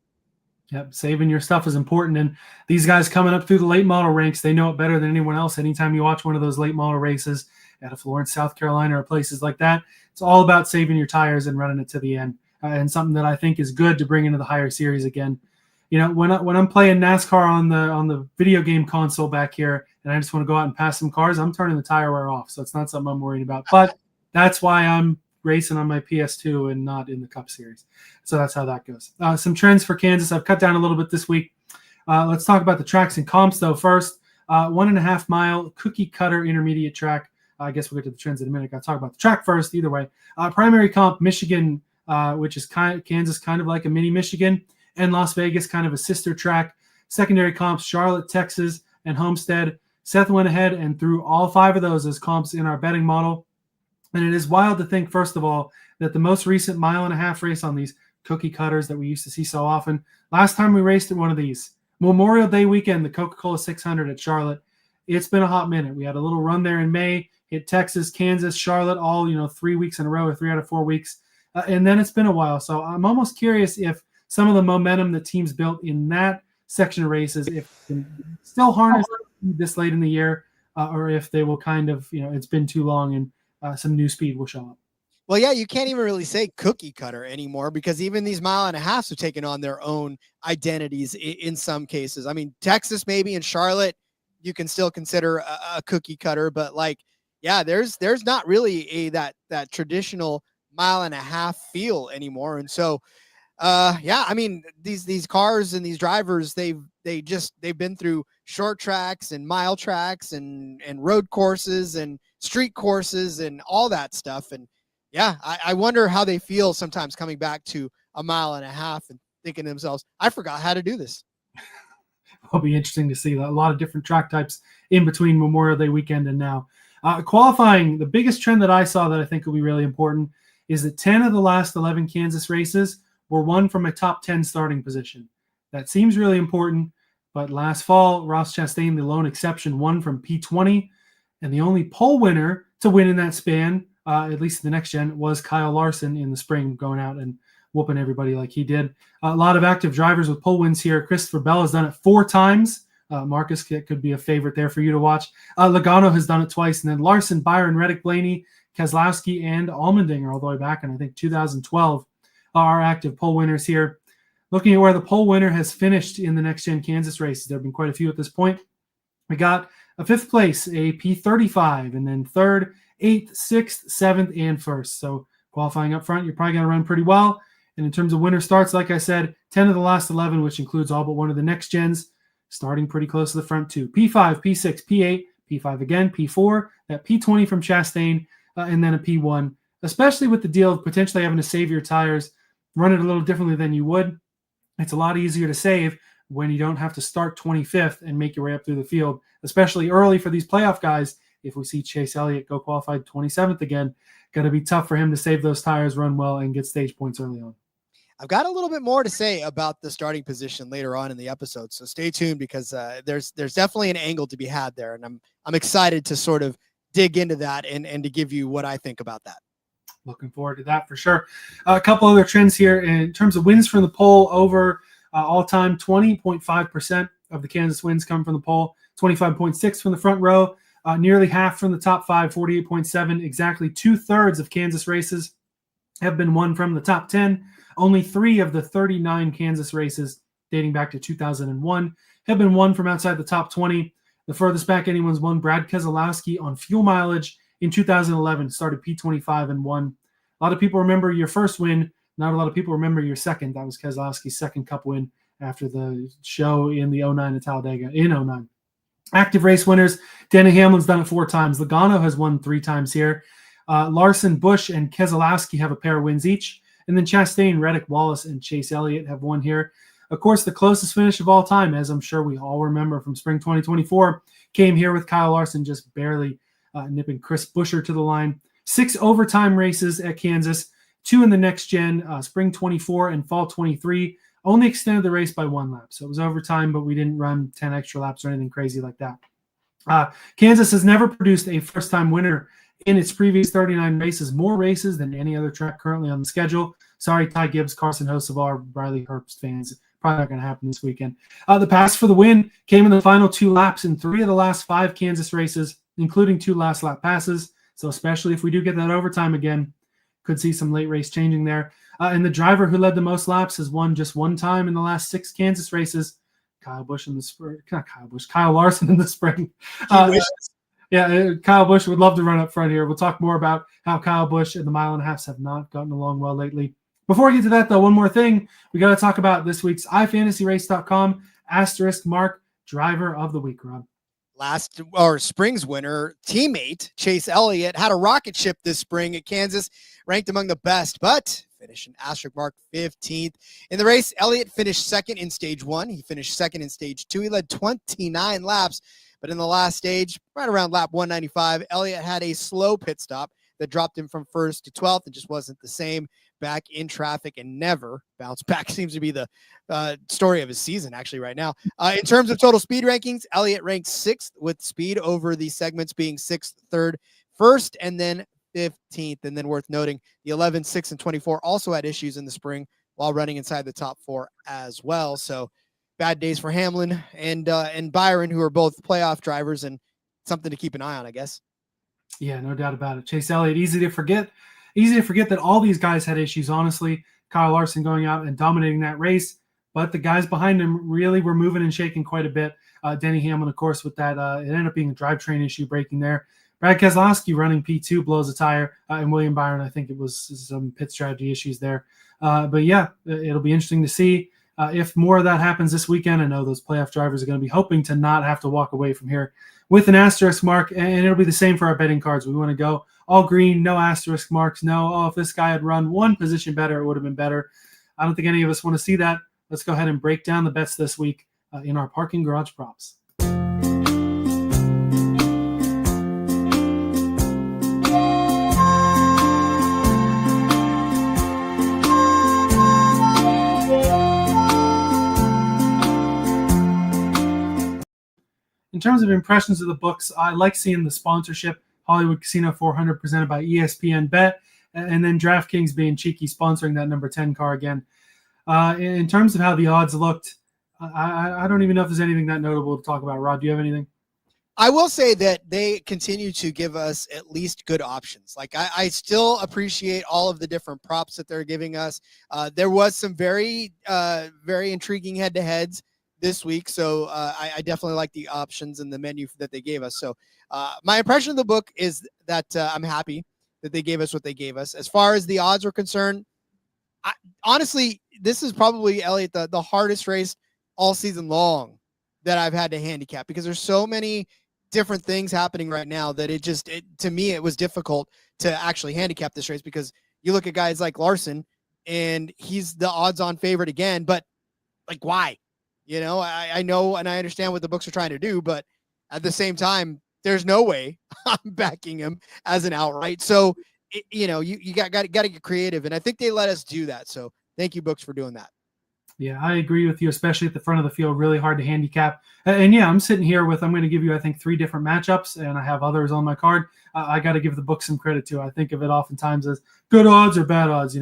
Yep, saving your stuff is important. And these guys coming up through the late model ranks, they know it better than anyone else. Anytime you watch one of those late model races out of Florence, South Carolina, or places like that, it's all about saving your tires and running it to the end. And something that I think is good to bring into the higher series again. You know, when I'm playing NASCAR on the video game console back here, and I just want to go out and pass some cars, I'm turning the tire wear off. So it's not something I'm worried about. But that's why I'm racing on my PS2 and not in the Cup Series. So that's how that goes. Some trends for Kansas. I've cut down a little bit this week. Let's talk about the tracks and comps, though. First, 1.5 mile cookie cutter intermediate track. I guess we'll get to the trends in a minute. Got to talk about the track first. Either way, primary comp, Michigan, which is Kansas, kind of like a mini Michigan, and Las Vegas, kind of a sister track. Secondary comps, Charlotte, Texas, and Homestead. Seth went ahead and threw all 5 of those as comps in our betting model. And it is wild to think, first of all, that the most recent 1.5 mile race on these cookie cutters that we used to see so often, last time we raced at one of these, Memorial Day weekend, the Coca-Cola 600 at Charlotte. It's been a hot minute. We had a little run there in May, hit Texas, Kansas, Charlotte, all 3 weeks in a row, or 3 out of 4 weeks. And then it's been a while. So I'm almost curious if some of the momentum that teams built in that section of races, if they can still harness this late in the year, or if they will kind of, it's been too long and some new speed will show up. Well, yeah, you can't even really say cookie cutter anymore, because even these 1.5 miles have taken on their own identities in some cases. I mean, Texas maybe, and Charlotte, you can still consider a cookie cutter, but there's not really that traditional 1.5 mile feel anymore. And so, I mean, these cars and these drivers, they've been through short tracks and mile tracks and road courses and street courses and all that stuff. And yeah, I wonder how they feel sometimes coming back to 1.5 miles and thinking to themselves, I forgot how to do this. It'll be interesting to see a lot of different track types in between Memorial Day weekend and now. Qualifying, the biggest trend that I saw that I think will be really important is that 10 of the last 11 Kansas races were won from a top 10 starting position. That seems really important, but last fall, Ross Chastain, the lone exception, won from P20, and the only pole winner to win in that span, at least the next gen, was Kyle Larson in the spring, going out and whooping everybody like he did. A lot of active drivers with pole wins here. Christopher Bell has done it 4 times. Marcus could be a favorite there for you to watch. Logano has done it twice, and then Larson, Byron, Reddick, Blaney, Keselowski, and Allmendinger all the way back in, I think, 2012 are active pole winners here. Looking at where the pole winner has finished in the next-gen Kansas races, there have been quite a few at this point. We got a 5th place, a P35, and then 3rd, 8th, 6th, 7th, and 1st. So qualifying up front, you're probably going to run pretty well. And in terms of winner starts, like I said, 10 of the last 11, which includes all but one of the next gens, starting pretty close to the front too. P5, P6, P8, P5 again, P4, that P20 from Chastain, and then a P1, especially with the deal of potentially having to save your tires, run it a little differently than you would. It's a lot easier to save when you don't have to start 25th and make your way up through the field, especially early for these playoff guys. If we see Chase Elliott go qualified 27th again, going to be tough for him to save those tires, run well, and get stage points early on. I've got a little bit more to say about the starting position later on in the episode, so stay tuned, because there's definitely an angle to be had there, and I'm excited to sort of dig into that and to give you what I think about that. Looking forward to that for sure. A couple other trends here in terms of wins from the pole over all-time. 20.5% of the Kansas wins come from the pole, 25.6 from the front row, nearly half from the top 5, 48.7. Exactly 2/3 of Kansas races have been won from the top 10. Only 3 of the 39 Kansas races dating back to 2001 have been won from outside the top 20. The furthest back anyone's won, Brad Keselowski on fuel mileage in 2011, started P25 and won. A lot of people remember your first win. Not a lot of people remember your second. That was Keselowski's second Cup win after the show in the 09 at Talladega in 09. Active race winners, Denny Hamlin's done it 4 times. Logano has won 3 times here. Larson, Busch, and Keselowski have a pair of wins each. And then Chastain, Reddick, Wallace, and Chase Elliott have won here. Of course, the closest finish of all time, as I'm sure we all remember from spring 2024, came here with Kyle Larson just barely nipping Chris Buescher to the line. 6 overtime races at Kansas, 2 in the next gen, spring 24 and fall 23. Only extended the race by 1 lap. So it was overtime, but we didn't run 10 extra laps or anything crazy like that. Kansas has never produced a first-time winner in its previous 39 races, more races than any other track currently on the schedule. Sorry, Ty Gibbs, Carson Hocevar, Riley Herbst fans. Probably not going to happen this weekend. The pass for the win came in the final 2 laps in 3 of the last 5 Kansas races, including 2 last lap passes. So especially if we do get that overtime again, could see some late race changing there. And the driver who led the most laps has won just 1 time in the last 6 Kansas races. Kyle Larson in the spring. Kyle Busch would love to run up front here. We'll talk more about how Kyle Busch and the mile and a halfs have not gotten along well lately. Before we get to that, though, one more thing. We got to talk about this week's iFantasyRace.com Asterisk Mark Driver of the Week, Rob. Spring's winner, teammate Chase Elliott, had a rocket ship this spring at Kansas, ranked among the best, but finished an asterisk mark 15th. In the race, Elliott finished second in stage 1. He finished second in stage 2. He led 29 laps, but in the last stage, right around lap 195, Elliott had a slow pit stop that dropped him from 1st to 12th. It just wasn't the same. Back in traffic and never bounced back seems to be the story of his season actually right now. In terms of total speed rankings, Elliott ranked 6th with speed over the segments being 6th, 3rd, 1st, and then 15th. And then worth noting, the 11, 6, and 24 also had issues in the spring while running inside the top 4 as well. So bad days for Hamlin and Byron, who are both playoff drivers, and something to keep an eye on, I guess. Yeah, no doubt about it. Chase Elliott, easy to forget that all these guys had issues, honestly. Kyle Larson going out and dominating that race, but the guys behind him really were moving and shaking quite a bit. Denny Hamlin, of course, with that, it ended up being a drivetrain issue breaking there. Brad Keselowski running P2 blows a tire, and William Byron, I think it was some pit strategy issues there. But yeah, it'll be interesting to see if more of that happens this weekend. I know those playoff drivers are going to be hoping to not have to walk away from here with an asterisk mark, and it'll be the same for our betting cards. We want to go all green, no asterisk marks, no, if this guy had run 1 position better, it would have been better. I don't think any of us want to see that. Let's go ahead and break down the bets this week in our parking garage props. In terms of impressions of the books, I like seeing the sponsorship. Hollywood Casino 400 presented by ESPN Bet, and then DraftKings being cheeky sponsoring that number 10 car again. In terms of how the odds looked, I don't even know if there's anything that notable to talk about. Rod, do you have anything? I will say that they continue to give us at least good options. Like I still appreciate all of the different props that they're giving us. There was some very intriguing head-to-heads this week, so I definitely like the options and the menu that they gave us. So my impression of the book is that I'm happy that they gave us what they gave us. As far as the odds are concerned, honestly, this is probably, Elliot, the hardest race all season long that I've had to handicap, because there's so many different things happening right now that to me, it was difficult to actually handicap this race, because you look at guys like Larson and he's the odds on favorite again, but like, why? You know, I know, and I understand what the books are trying to do, but at the same time, there's no way I'm backing him as an outright. So, you got to get creative, and I think they let us do that. So thank you, books, for doing that. Yeah, I agree with you, especially at the front of the field, really hard to handicap. And yeah, I'm sitting here I'm going to give you, I think, 3 different matchups, and I have others on my card. I got to give the book some credit too. I think of it oftentimes as good odds or bad odds.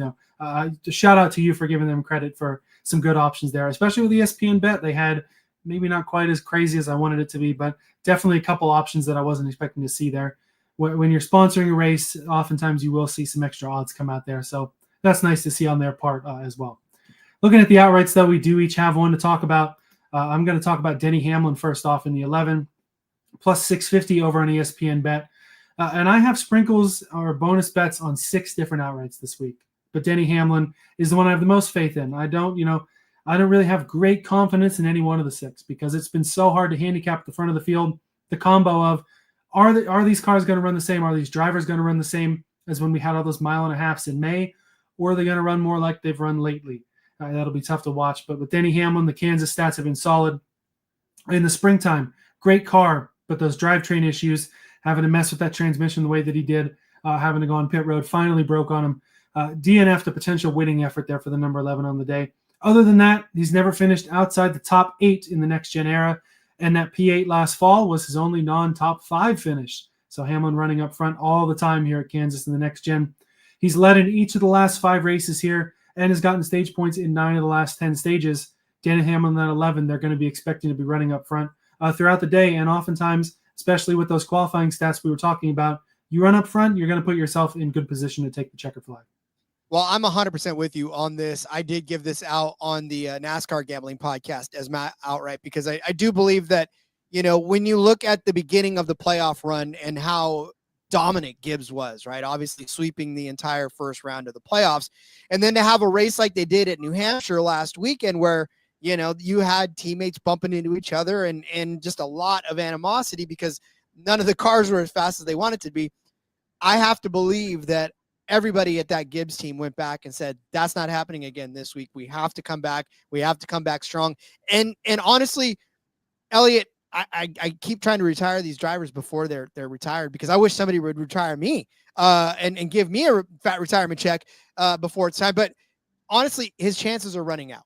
Shout out to you for giving them credit for some good options there, especially with ESPN Bet. They had maybe not quite as crazy as I wanted it to be, but definitely a couple options that I wasn't expecting to see there. When you're sponsoring a race, oftentimes you will see some extra odds come out there. So that's nice to see on their part as well. Looking at the outrights, though, we do each have one to talk about. I'm going to talk about Denny Hamlin first off in the 11, plus 650 over on ESPN Bet. And I have sprinkles or bonus bets on 6 different outrights this week. But Denny Hamlin is the one I have the most faith in. I don't really have great confidence in any one of the 6, because it's been so hard to handicap the front of the field. The combo of are these cars going to run the same? Are these drivers going to run the same as when we had all those mile and a halves in May? Or are they going to run more like they've run lately? That'll be tough to watch. But with Denny Hamlin, the Kansas stats have been solid. In the springtime, great car, but those drivetrain issues, having to mess with that transmission the way that he did, having to go on pit road, finally broke on him. DNF'd a potential winning effort there for the number 11 on the day. Other than that, he's never finished outside the top 8 in the next-gen era, and that P8 last fall was his only non-top 5 finish. So Hamlin running up front all the time here at Kansas in the next gen. He's led in each of the last 5 races here and has gotten stage points in 9 of the last 10 stages. Denny Hamlin at 11, they're going to be expecting to be running up front throughout the day. And oftentimes, especially with those qualifying stats we were talking about, you run up front, you're going to put yourself in good position to take the checker flag. Well, I'm 100% with you on this. I did give this out on the NASCAR gambling podcast as my outright, because I do believe that, when you look at the beginning of the playoff run and how dominant Gibbs was, right? Obviously sweeping the entire first round of the playoffs. And then to have a race like they did at New Hampshire last weekend where, you had teammates bumping into each other and just a lot of animosity because none of the cars were as fast as they wanted to be. I have to believe that everybody at that Gibbs team went back and said, that's not happening again this week. We have to come back. We have to come back strong. And honestly, Elliot, I keep trying to retire these drivers before they're retired, because I wish somebody would retire me and give me a fat retirement check before it's time. But honestly, his chances are running out,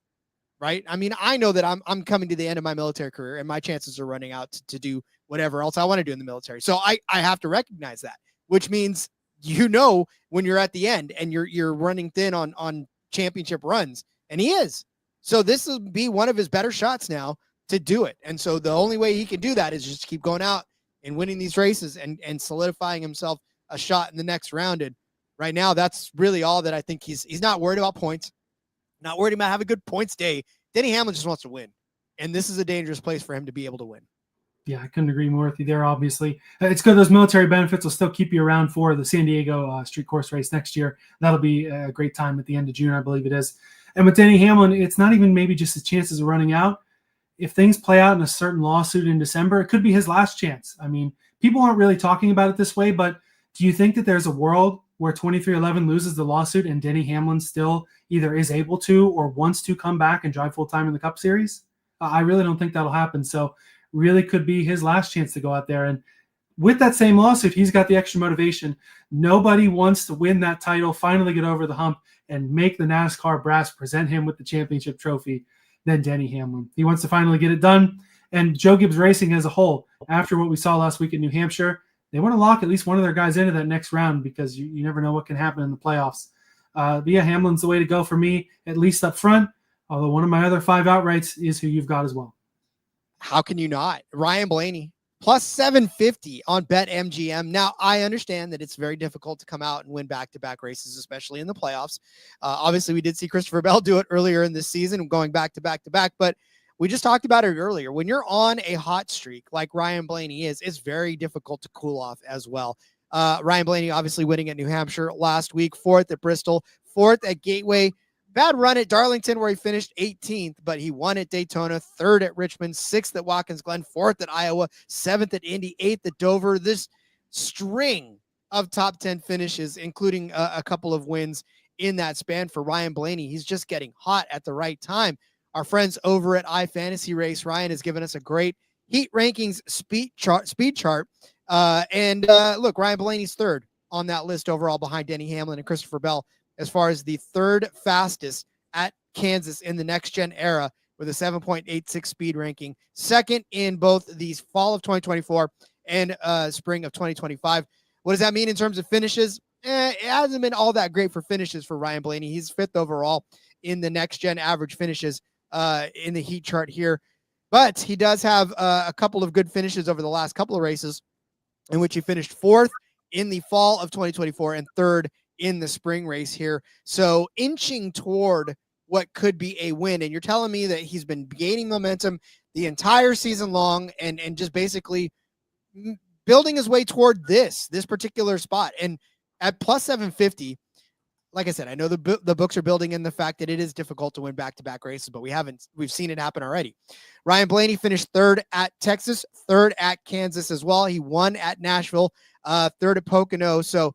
right? I mean, I know that I'm coming to the end of my military career and my chances are running out to do whatever else I want to do in the military. So I have to recognize that, which means, when you're at the end and you're running thin on championship runs, and he is. So this will be one of his better shots now to do it. And so the only way he can do that is just keep going out and winning these races and solidifying himself a shot in the next round. And right now, that's really all that I think he's not worried about points, not worried about having a good points day. Denny Hamlin just wants to win. And this is a dangerous place for him to be able to win. Yeah, I couldn't agree more with you there, obviously. It's good those military benefits will still keep you around for the San Diego street course race next year. That'll be a great time at the end of June, I believe it is. And with Denny Hamlin, it's not even maybe just his chances of running out. If things play out in a certain lawsuit in December, it could be his last chance. I mean, people aren't really talking about it this way, but do you think that there's a world where 2311 loses the lawsuit and Denny Hamlin still either is able to or wants to come back and drive full-time in the Cup Series? I really don't think that'll happen. So really could be his last chance to go out there. And with that same lawsuit, he's got the extra motivation. Nobody wants to win that title, finally get over the hump, and make the NASCAR brass present him with the championship trophy than Denny Hamlin. He wants to finally get it done. And Joe Gibbs Racing as a whole, after what we saw last week in New Hampshire, they want to lock at least one of their guys into that next round, because you never know what can happen in the playoffs. But yeah, Hamlin's the way to go for me, at least up front, although one of my other 5 outrights is who you've got as well. How can you not? Ryan Blaney, plus 750 on BetMGM. Now, I understand that it's very difficult to come out and win back-to-back races, especially in the playoffs. Obviously, we did see Christopher Bell do it earlier in this season, going back-to-back, but we just talked about it earlier. When you're on a hot streak like Ryan Blaney is, it's very difficult to cool off as well. Ryan Blaney obviously winning at New Hampshire last week, 4th at Bristol, 4th at Gateway. Bad run at Darlington where he finished 18th, but he won at Daytona, 3rd at Richmond, 6th at Watkins Glen, 4th at Iowa, 7th at Indy, 8th at Dover. This string of top 10 finishes, including a couple of wins in that span for Ryan Blaney. He's just getting hot at the right time. Our friends over at iFantasy Race, Ryan, has given us a great heat rankings speed chart. Look, Ryan Blaney's 3rd on that list overall behind Denny Hamlin and Christopher Bell, as far as the 3rd fastest at Kansas in the next-gen era with a 7.86 speed ranking. 2nd in both the fall of 2024 and spring of 2025. What does that mean in terms of finishes? It hasn't been all that great for finishes for Ryan Blaney. He's 5th overall in the next-gen average finishes in the heat chart here. But he does have a couple of good finishes over the last couple of races, in which he finished 4th in the fall of 2024 and 3rd in the spring race here. So inching toward what could be a win. And you're telling me that he's been gaining momentum the entire season long and just basically building his way toward this particular spot. And at plus 750, like I said, I know the books are building in the fact that it is difficult to win back-to-back races, but we've seen it happen already. Ryan Blaney finished 3rd at Texas, 3rd at Kansas as well. He won at Nashville, 3rd at Pocono. So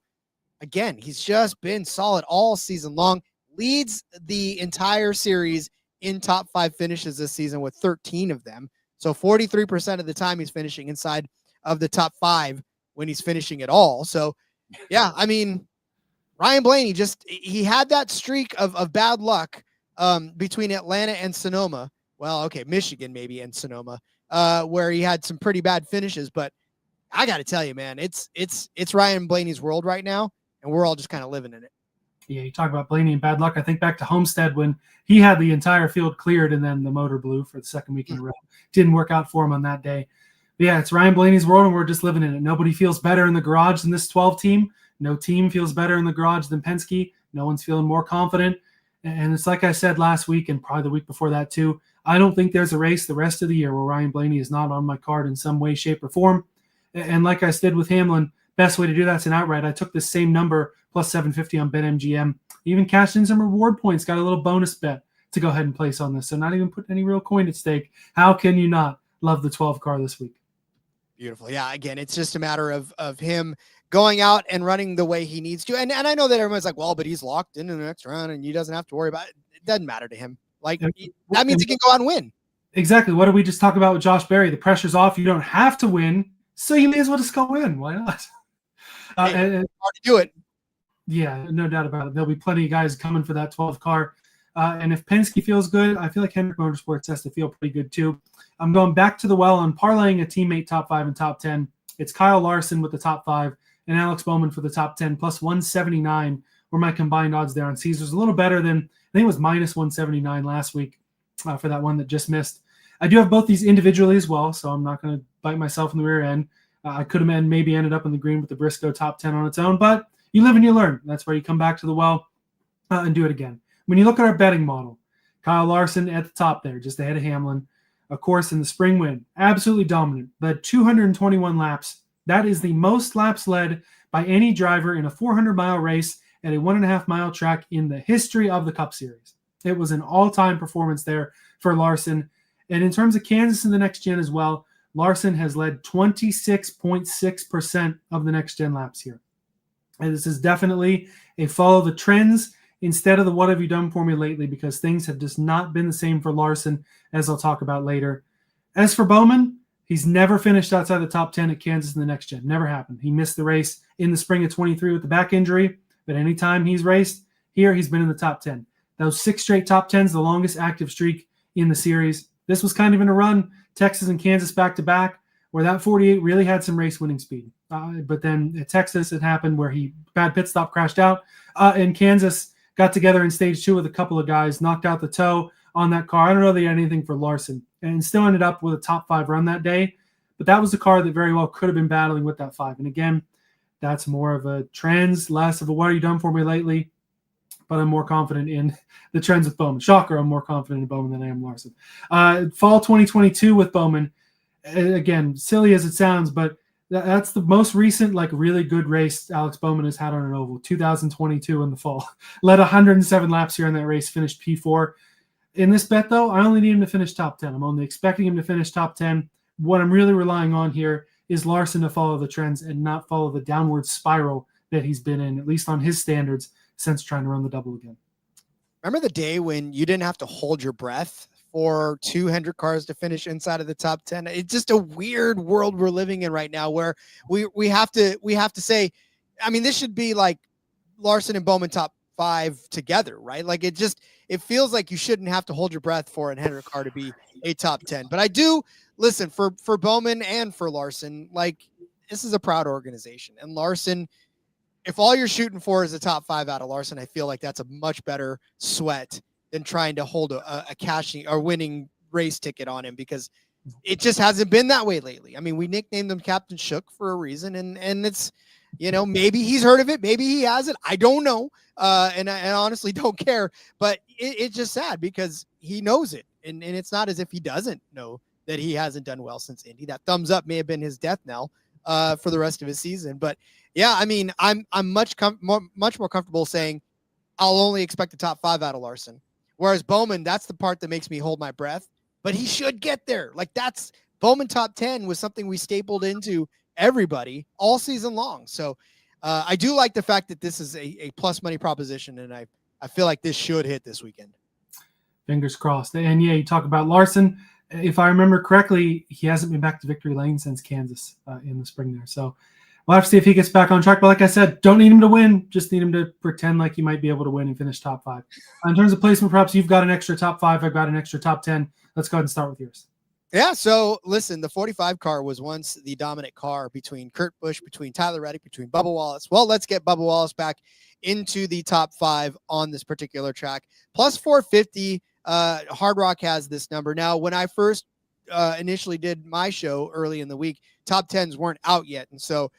again, he's just been solid all season long, leads the entire series in top 5 finishes this season with 13 of them. So 43% of the time he's finishing inside of the top 5 when he's finishing at all. So yeah, I mean, Ryan Blaney he had that streak of bad luck between Atlanta and Sonoma. Well, okay, Michigan maybe and Sonoma, where he had some pretty bad finishes, but I got to tell you, man, it's Ryan Blaney's world right now, and we're all just kind of living in it. Yeah, you talk about Blaney and bad luck. I think back to Homestead when he had the entire field cleared and then the motor blew for the second week in a row. Didn't work out for him on that day. But yeah, it's Ryan Blaney's world, and we're just living in it. Nobody feels better in the garage than this 12 team. No team feels better in the garage than Penske. No one's feeling more confident. And it's like I said last week and probably the week before that too, I don't think there's a race the rest of the year where Ryan Blaney is not on my card in some way, shape, or form. And like I did with Hamlin, best way to do that's an outright. I took this same number plus 750 on BetMGM. Even cashed in some reward points, got a little bonus bet to go ahead and place on this. So not even putting any real coin at stake. How can you not love the 12 car this week? Beautiful. Yeah, again, it's just a matter of him going out and running the way he needs to. And I know that everyone's like, well, but he's locked into the next round and he doesn't have to worry about it. It doesn't matter to him. Like, that means he can go out and win. Exactly. What did we just talk about with Josh Berry? The pressure's off. You don't have to win, so you may as well just go win. Why not? And hard to do it. Yeah, no doubt about it. There'll be plenty of guys coming for that 12 car. And if Penske feels good, I feel like Hendrick Motorsports has to feel pretty good too. I'm going back to the well on parlaying a teammate top 5 and top 10. It's Kyle Larson with the top 5 and Alex Bowman for the top 10 plus 179 were my combined odds there on Caesars. A little better than, I think it was minus 179 last week for that one that just missed. I do have both these individually as well, so I'm not going to bite myself in the rear end. I could have maybe ended up in the green with the Briscoe top 10 on its own, but you live and you learn. That's where you come back to the well and do it again. When you look at our betting model, Kyle Larson at the top there, just ahead of Hamlin. Of course, in the spring win, absolutely dominant, led 221 laps. That is the most laps led by any driver in a 400-mile race at a 1.5-mile track in the history of the Cup Series. It was an all-time performance there for Larson. And in terms of Kansas in the next gen as well, Larson has led 26.6% of the next gen laps here. And this is definitely a follow the trends instead of the what have you done for me lately, because things have just not been the same for Larson, as I'll talk about later. As for Bowman, he's never finished outside the top 10 at Kansas in the next gen. Never happened. He missed the race in the spring of 23 with the back injury, but anytime he's raced here, he's been in the top 10. Those 6 straight top 10s, the longest active streak in the series. This was kind of in a run, Texas and Kansas back-to-back, where that 48 really had some race winning speed. But then at Texas, it happened where bad pit stop crashed out, and Kansas got together in stage 2 with a couple of guys, knocked out the toe on that car. I don't know if they had anything for Larson, and still ended up with a top 5 run that day. But that was the car that very well could have been battling with that 5. And again, that's more of a trends, less of a what are you done for me lately. But I'm more confident in the trends with Bowman. Shocker, I'm more confident in Bowman than I am Larson. Fall 2022 with Bowman. Again, silly as it sounds, but that's the most recent, really good race Alex Bowman has had on an oval, 2022 in the fall. Led 107 laps here in that race, finished P4. In this bet, though, I only need him to finish top 10. I'm only expecting him to finish top 10. What I'm really relying on here is Larson to follow the trends and not follow the downward spiral that he's been in, at least on his standards, since trying to run the double again. Remember the day when you didn't have to hold your breath for 200 cars to finish inside of the top 10? It's just a weird world we're living in right now where we have to say, I mean, this should be like Larson and Bowman top 5 together, right? Like it feels like you shouldn't have to hold your breath for a Hendrick car to be a top 10. But I do listen for Bowman and for Larson, like this is a proud organization, and Larson, if all you're shooting for is a top 5 out of Larson, I feel like that's a much better sweat than trying to hold a cashing or winning race ticket on him, because it just hasn't been that way lately. I mean, we nicknamed him Captain Shook for a reason, and it's, maybe he's heard of it, maybe he hasn't. I don't know, and I honestly don't care. But it's just sad because he knows it, and it's not as if he doesn't know that he hasn't done well since Indy. That thumbs up may have been his death knell for the rest of his season, but. Yeah, I mean, I'm much more comfortable saying I'll only expect a top 5 out of Larson. Whereas Bowman, that's the part that makes me hold my breath. But he should get there. Like that's Bowman top 10 was something we stapled into everybody all season long. So I do like the fact that this is a plus money proposition, and I feel like this should hit this weekend. Fingers crossed. And yeah, you talk about Larson. If I remember correctly, he hasn't been back to victory lane since Kansas in the spring there. So we'll have to see if he gets back on track. But like I said, don't need him to win. Just need him to pretend like he might be able to win and finish top 5. In terms of placement props, you've got an extra top 5. I've got an extra top 10. Let's go ahead and start with yours. Yeah, so listen, the 45 car was once the dominant car between Kurt Busch, between Tyler Reddick, between Bubba Wallace. Well, let's get Bubba Wallace back into the top 5 on this particular track. Plus 450, Hard Rock has this number. Now, when I first initially did my show early in the week, top 10s weren't out yet. And so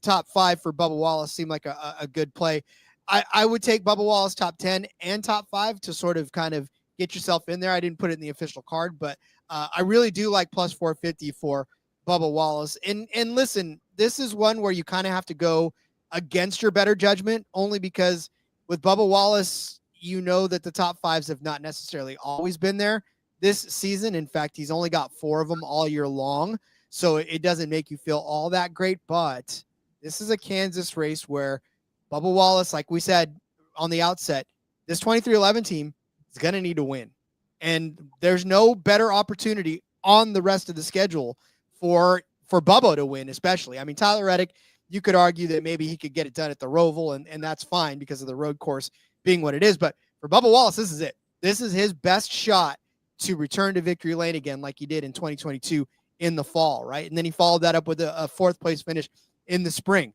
top 5 for Bubba Wallace seemed like a good play. I would take Bubba Wallace top 10 and top 5 to sort of kind of get yourself in there. I didn't put it in the official card, but I really do like plus 450 for Bubba Wallace. And listen, this is one where you kind of have to go against your better judgment, only because with Bubba Wallace, you know that the top 5s have not necessarily always been there this season. In fact, he's only got 4 of them all year long, so it doesn't make you feel all that great. But this is a Kansas race where Bubba Wallace, like we said on the outset, this 2311 team is going to need to win. And there's no better opportunity on the rest of the schedule for Bubba to win, especially. I mean, Tyler Reddick, you could argue that maybe he could get it done at the Roval, and that's fine because of the road course being what it is. But for Bubba Wallace, this is it. This is his best shot to return to victory lane again, like he did in 2022 in the fall, right? And then he followed that up with a 4th place finish in the spring.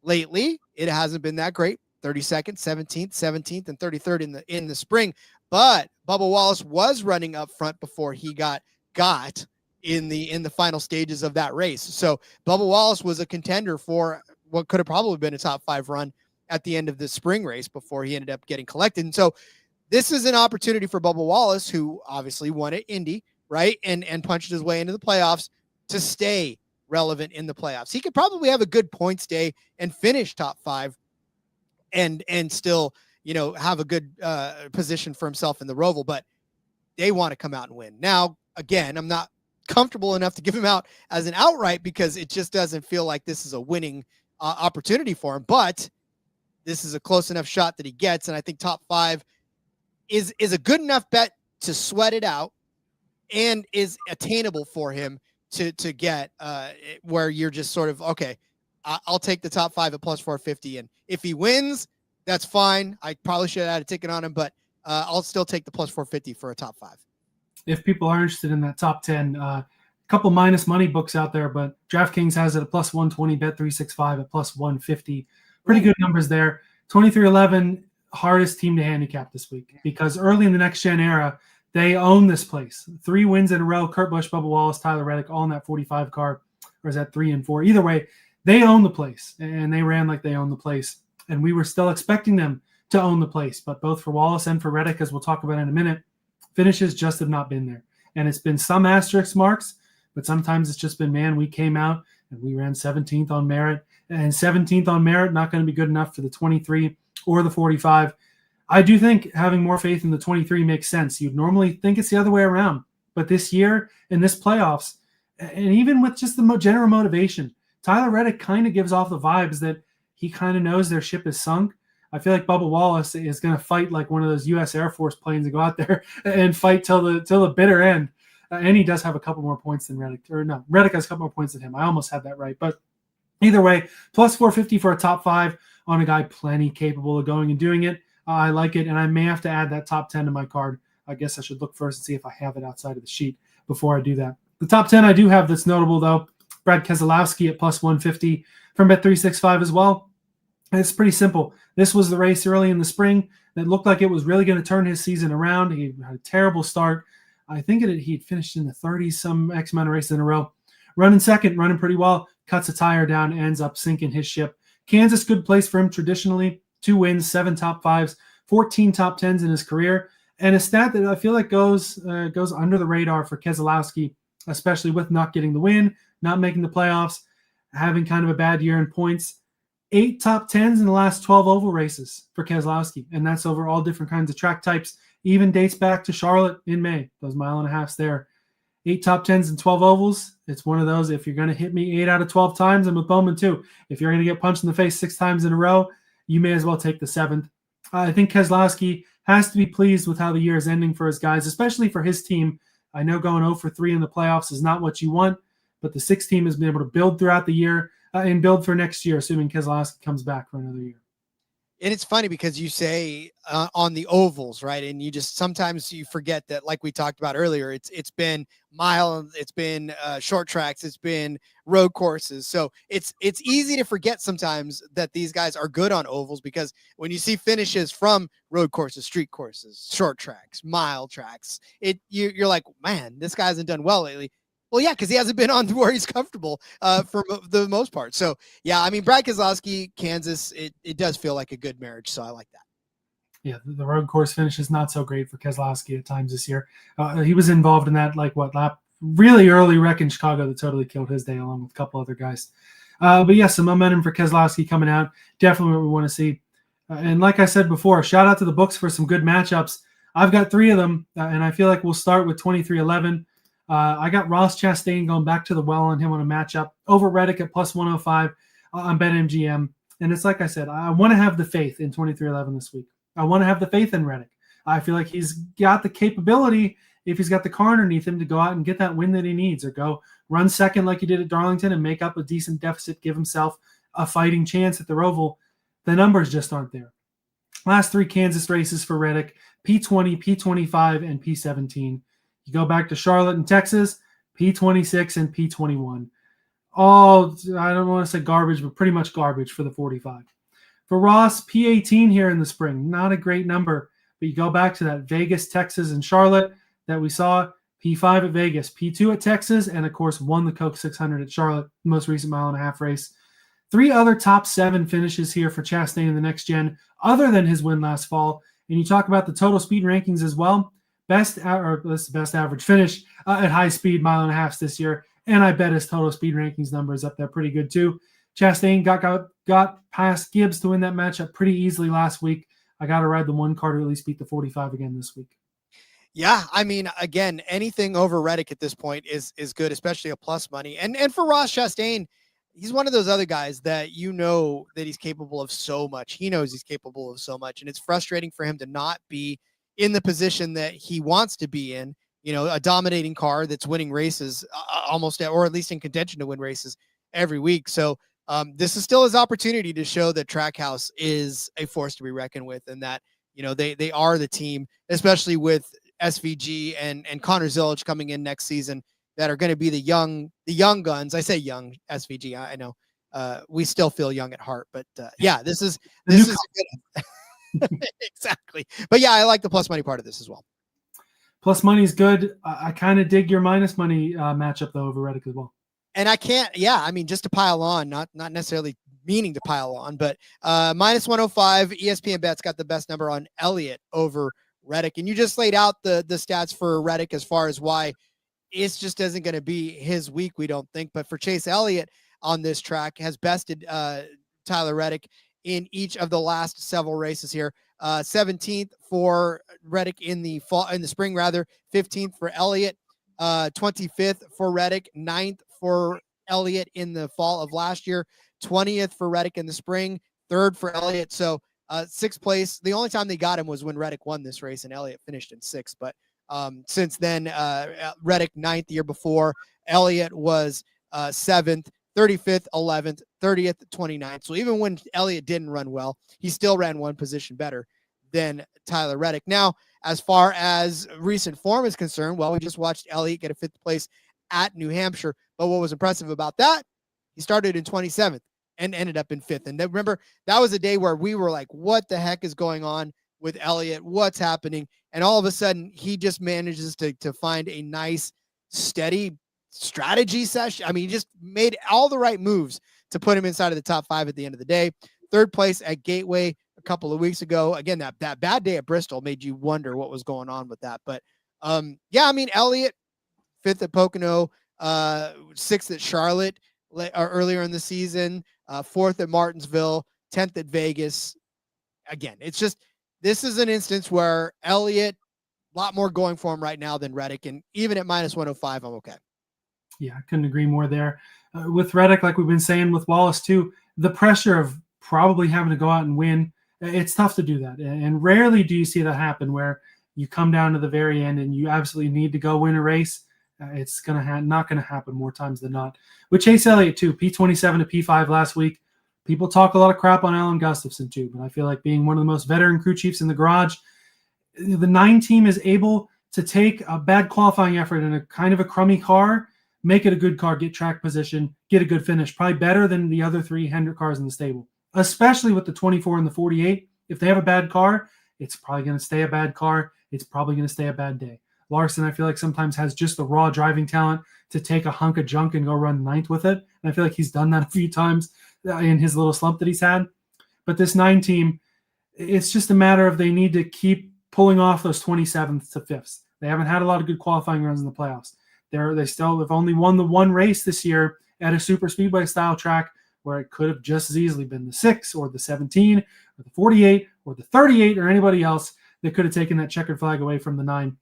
Lately, it hasn't been that great. 32nd, 17th, and 33rd in the spring. But Bubba Wallace was running up front before he got in the final stages of that race. So Bubba Wallace was a contender for what could have probably been a top 5 run at the end of the spring race before he ended up getting collected. And so this is an opportunity for Bubba Wallace, who obviously won at Indy, right? And punched his way into the playoffs to stay relevant in the playoffs. He could probably have a good points day and finish top 5 and still, have a good position for himself in the Roval, but they want to come out and win. Now, again, I'm not comfortable enough to give him out as an outright because it just doesn't feel like this is a winning opportunity for him, but this is a close enough shot that he gets. And I think top 5 is a good enough bet to sweat it out and is attainable for him to get where you're just sort of, okay, I'll take the top 5 at plus 450. And if he wins, that's fine. I probably should have had a ticket on him, but I'll still take the plus 450 for a top 5. If people are interested in that top 10, a couple minus money books out there, but DraftKings has it at plus 120, Bet365 at plus 150. Pretty good numbers there. 2311, hardest team to handicap this week because early in the next gen era, they own this place. 3 wins in a row. Kurt Busch, Bubba Wallace, Tyler Reddick, all in that 45 car, or is that 3 and 4? Either way, they own the place, and they ran like they own the place. And we were still expecting them to own the place, but both for Wallace and for Reddick, as we'll talk about in a minute, finishes just have not been there. And it's been some asterisk marks, but sometimes it's just been, man, we came out and we ran 17th on merit, and 17th on merit not going to be good enough for the 23 or the 45. I do think having more faith in the 23 makes sense. You'd normally think it's the other way around, but this year in this playoffs, and even with just the general motivation, Tyler Reddick kind of gives off the vibes that he kind of knows their ship is sunk. I feel like Bubba Wallace is going to fight like one of those U.S. Air Force planes and go out there and fight till the bitter end. And he does have a couple more points than Reddick. Or no, Reddick has a couple more points than him. I almost had that right. But either way, plus 450 for a top 5 on a guy plenty capable of going and doing it. I like it, and I may have to add that top 10 to my card. I guess I should look first and see if I have it outside of the sheet before I do that. The top 10 I do have that's notable, though. Brad Keselowski at plus 150 from Bet365 as well. And it's pretty simple. This was the race early in the spring that looked like it was really going to turn his season around. He had a terrible start. I think he'd finished in the 30s, some X amount of races in a row. Running second, running pretty well, cuts a tire down, ends up sinking his ship. Kansas, good place for him traditionally. 2 wins, 7 top 5s, 14 top 10s in his career. And a stat that I feel like goes under the radar for Keselowski, especially with not getting the win, not making the playoffs, having kind of a bad year in points. 8 top 10s in the last 12 oval races for Keselowski, and that's over all different kinds of track types. Even dates back to Charlotte in May, those 1.5 miles there. 8 top 10s and 12 ovals. It's one of those, if you're going to hit me 8 out of 12 times, and with Bowman too, if you're going to get punched in the face 6 times in a row, you may as well take the 7th. I think Keselowski has to be pleased with how the year is ending for his guys, especially for his team. I know going 0 for 3 in the playoffs is not what you want, but the 6 team has been able to build throughout the year and build for next year, assuming Keselowski comes back for another year. And it's funny because you say on the ovals, right? And you just sometimes you forget that, like we talked about earlier, it's been mile, it's been short tracks, it's been road courses. So it's easy to forget sometimes that these guys are good on ovals, because when you see finishes from road courses, street courses, short tracks, mile tracks, you're like, man, this guy hasn't done well lately. Well, yeah, because he hasn't been on where he's comfortable for the most part. So, yeah, I mean, Brad Keselowski, Kansas, it does feel like a good marriage. So I like that. Yeah, the road course finish is not so great for Keselowski at times this year. He was involved in that, lap really early wreck in Chicago that totally killed his day, along with a couple other guys. But yeah, some momentum for Keselowski coming out. Definitely what we want to see. And like I said before, shout out to the books for some good matchups. I've got 3 of them, and I feel like we'll start with 23-11. I got Ross Chastain going back to the well on him on a matchup over Reddick at plus 105 on BetMGM. And it's like I said, I want to have the faith in 23-11 this week. I want to have the faith in Reddick. I feel like he's got the capability, if he's got the car underneath him, to go out and get that win that he needs, or go run second like he did at Darlington and make up a decent deficit, give himself a fighting chance at the Roval. The numbers just aren't there. Last 3 Kansas races for Reddick, P20, P25, and P17. You go back to Charlotte and Texas, P26 and P21. All, I don't want to say garbage, but pretty much garbage for the 45. For Ross, P18 here in the spring. Not a great number, but you go back to that Vegas, Texas, and Charlotte that we saw. P5 at Vegas, P2 at Texas, and of course won the Coke 600 at Charlotte, the most recent mile-and-a-half race. 3 other top 7 finishes here for Chastain in the next gen, other than his win last fall. And you talk about the total speed rankings as well. Best average finish at high speed mile-and-a-halfs this year. And I bet his total speed rankings number is up there pretty good too. Chastain got past Gibbs to win that matchup pretty easily last week. I got to ride the 1 car to at least beat the 45 again this week. Yeah, I mean, again, anything over Reddick at this point is good, especially a plus money. And for Ross Chastain, he's one of those other guys that you know that he's capable of so much. He knows he's capable of so much, and it's frustrating for him to not be in the position that he wants to be in, you know, a dominating car that's winning races almost, or at least in contention to win races every week. So this is still his opportunity to show that Trackhouse is a force to be reckoned with, and that, you know, they are the team, especially with SVG and Connor Zilisch coming in next season, that are going to be the young guns. I say young SVG. I know we still feel young at heart, but yeah, this is good. Exactly. But yeah, I like the plus money part of this as well. Plus money is good. I kind of dig your minus money matchup though over Reddick as well. And I can't, yeah, I mean, just to pile on, not necessarily meaning to pile on, but minus 105, ESPN Bet's got the best number on Elliott over Reddick. And you just laid out the stats for Reddick as far as why it just isn't going to be his week, we don't think. But for Chase Elliott on this track, has bested Tyler Reddick in each of the last several races here. 17th for Reddick in the spring, 15th for Elliott, 25th for Reddick, 9th for Elliott in the fall of last year, 20th for Reddick in the spring, 3rd for Elliott. So 6th place. The only time they got him was when Reddick won this race and Elliott finished in 6th. But since then, Reddick 9th the year before, Elliott was 7th, 35th, 11th, 30th, 29th. So even when Elliott didn't run well, he still ran one position better than Tyler Reddick. Now, as far as recent form is concerned, well, we just watched Elliott get a 5th place at New Hampshire. But what was impressive about that, he started in 27th and ended up in 5th. And remember, that was a day where we were like, what the heck is going on with Elliott? What's happening? And all of a sudden, he just manages to find a nice, steady strategy session. I mean, he just made all the right moves to put him inside of the top 5 at the end of the day. 3rd place at Gateway a couple of weeks ago. Again, that bad day at Bristol made you wonder what was going on with that. But yeah, I mean, Elliott, 5th at Pocono, 6th at Charlotte earlier in the season, 4th at Martinsville, 10th at Vegas. Again, it's just, this is an instance where Elliott, a lot more going for him right now than Reddick. And even at minus 105, I'm okay. Yeah, I couldn't agree more there. With Reddick, like we've been saying with Wallace too, the pressure of probably having to go out and win, it's tough to do that. And rarely do you see that happen where you come down to the very end and you absolutely need to go win a race. It's not going to happen more times than not. With Chase Elliott too, P27 to P5 last week, People talk a lot of crap on Alan Gustafson too, but I feel like being one of the most veteran crew chiefs in the garage, the 9 team is able to take a bad qualifying effort in a kind of a crummy car, make it a good car, get track position, get a good finish, probably better than the other 3 Hendrick cars in the stable, especially with the 24 and the 48. If they have a bad car, it's probably going to stay a bad car. It's probably going to stay a bad day. Larson, I feel like sometimes has just the raw driving talent to take a hunk of junk and go run 9th with it. And I feel like he's done that a few times in his little slump that he's had. But this 9 team, it's just a matter of they need to keep pulling off those 27th to 5th. They haven't had a lot of good qualifying runs in the playoffs. They still have only won the 1 race this year at a super speedway style track where it could have just as easily been the 6 or the 17 or the 48 or the 38 or anybody else that could have taken that checkered flag away from the 9.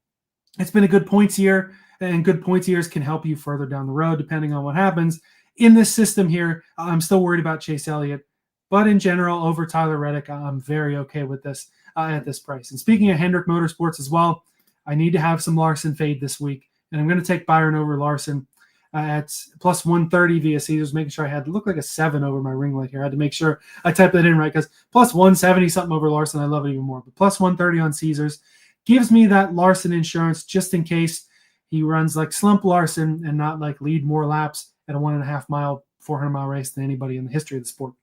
It's been a good points year, and good points years can help you further down the road depending on what happens. In this system here, I'm still worried about Chase Elliott, but in general, over Tyler Reddick, I'm very okay with this at this price. And speaking of Hendrick Motorsports as well, I need to have some Larson fade this week, and I'm going to take Byron over Larson at plus 130 via Caesars, making sure I had to look like a 7 over my ring light here. I had to make sure I typed that in right because plus 170 something over Larson, I love it even more. But plus 130 on Caesars gives me that Larson insurance just in case he runs like Slump Larson and not like lead more laps at a 1.5 mile, 400 mile race than anybody in the history of the sport.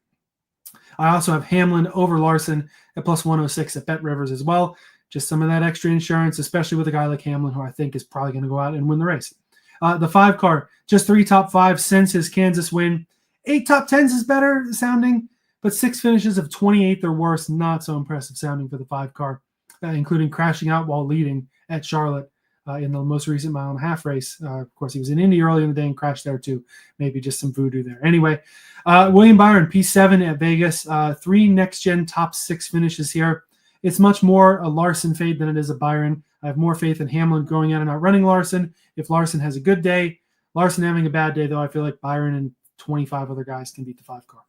I also have Hamlin over Larson at plus 106 at Bet Rivers as well. Just some of that extra insurance, especially with a guy like Hamlin, who I think is probably going to go out and win the race. The 5 car, just 3 top 5s since his Kansas win. 8 top 10s is better sounding, but 6 finishes of 28th or worse, not so impressive sounding for the 5 car, including crashing out while leading at Charlotte in the most recent 1.5 mile race. Of course, he was in Indy early in the day and crashed there too. Maybe just some voodoo there. Anyway, William Byron, P7 at Vegas. 3 next-gen top 6 finishes here. It's much more a Larson fade than it is a Byron. I have more faith in Hamlin going out and outrunning Larson. If Larson has a good day, Larson having a bad day, though, I feel like Byron and 25 other guys can beat the 5 car.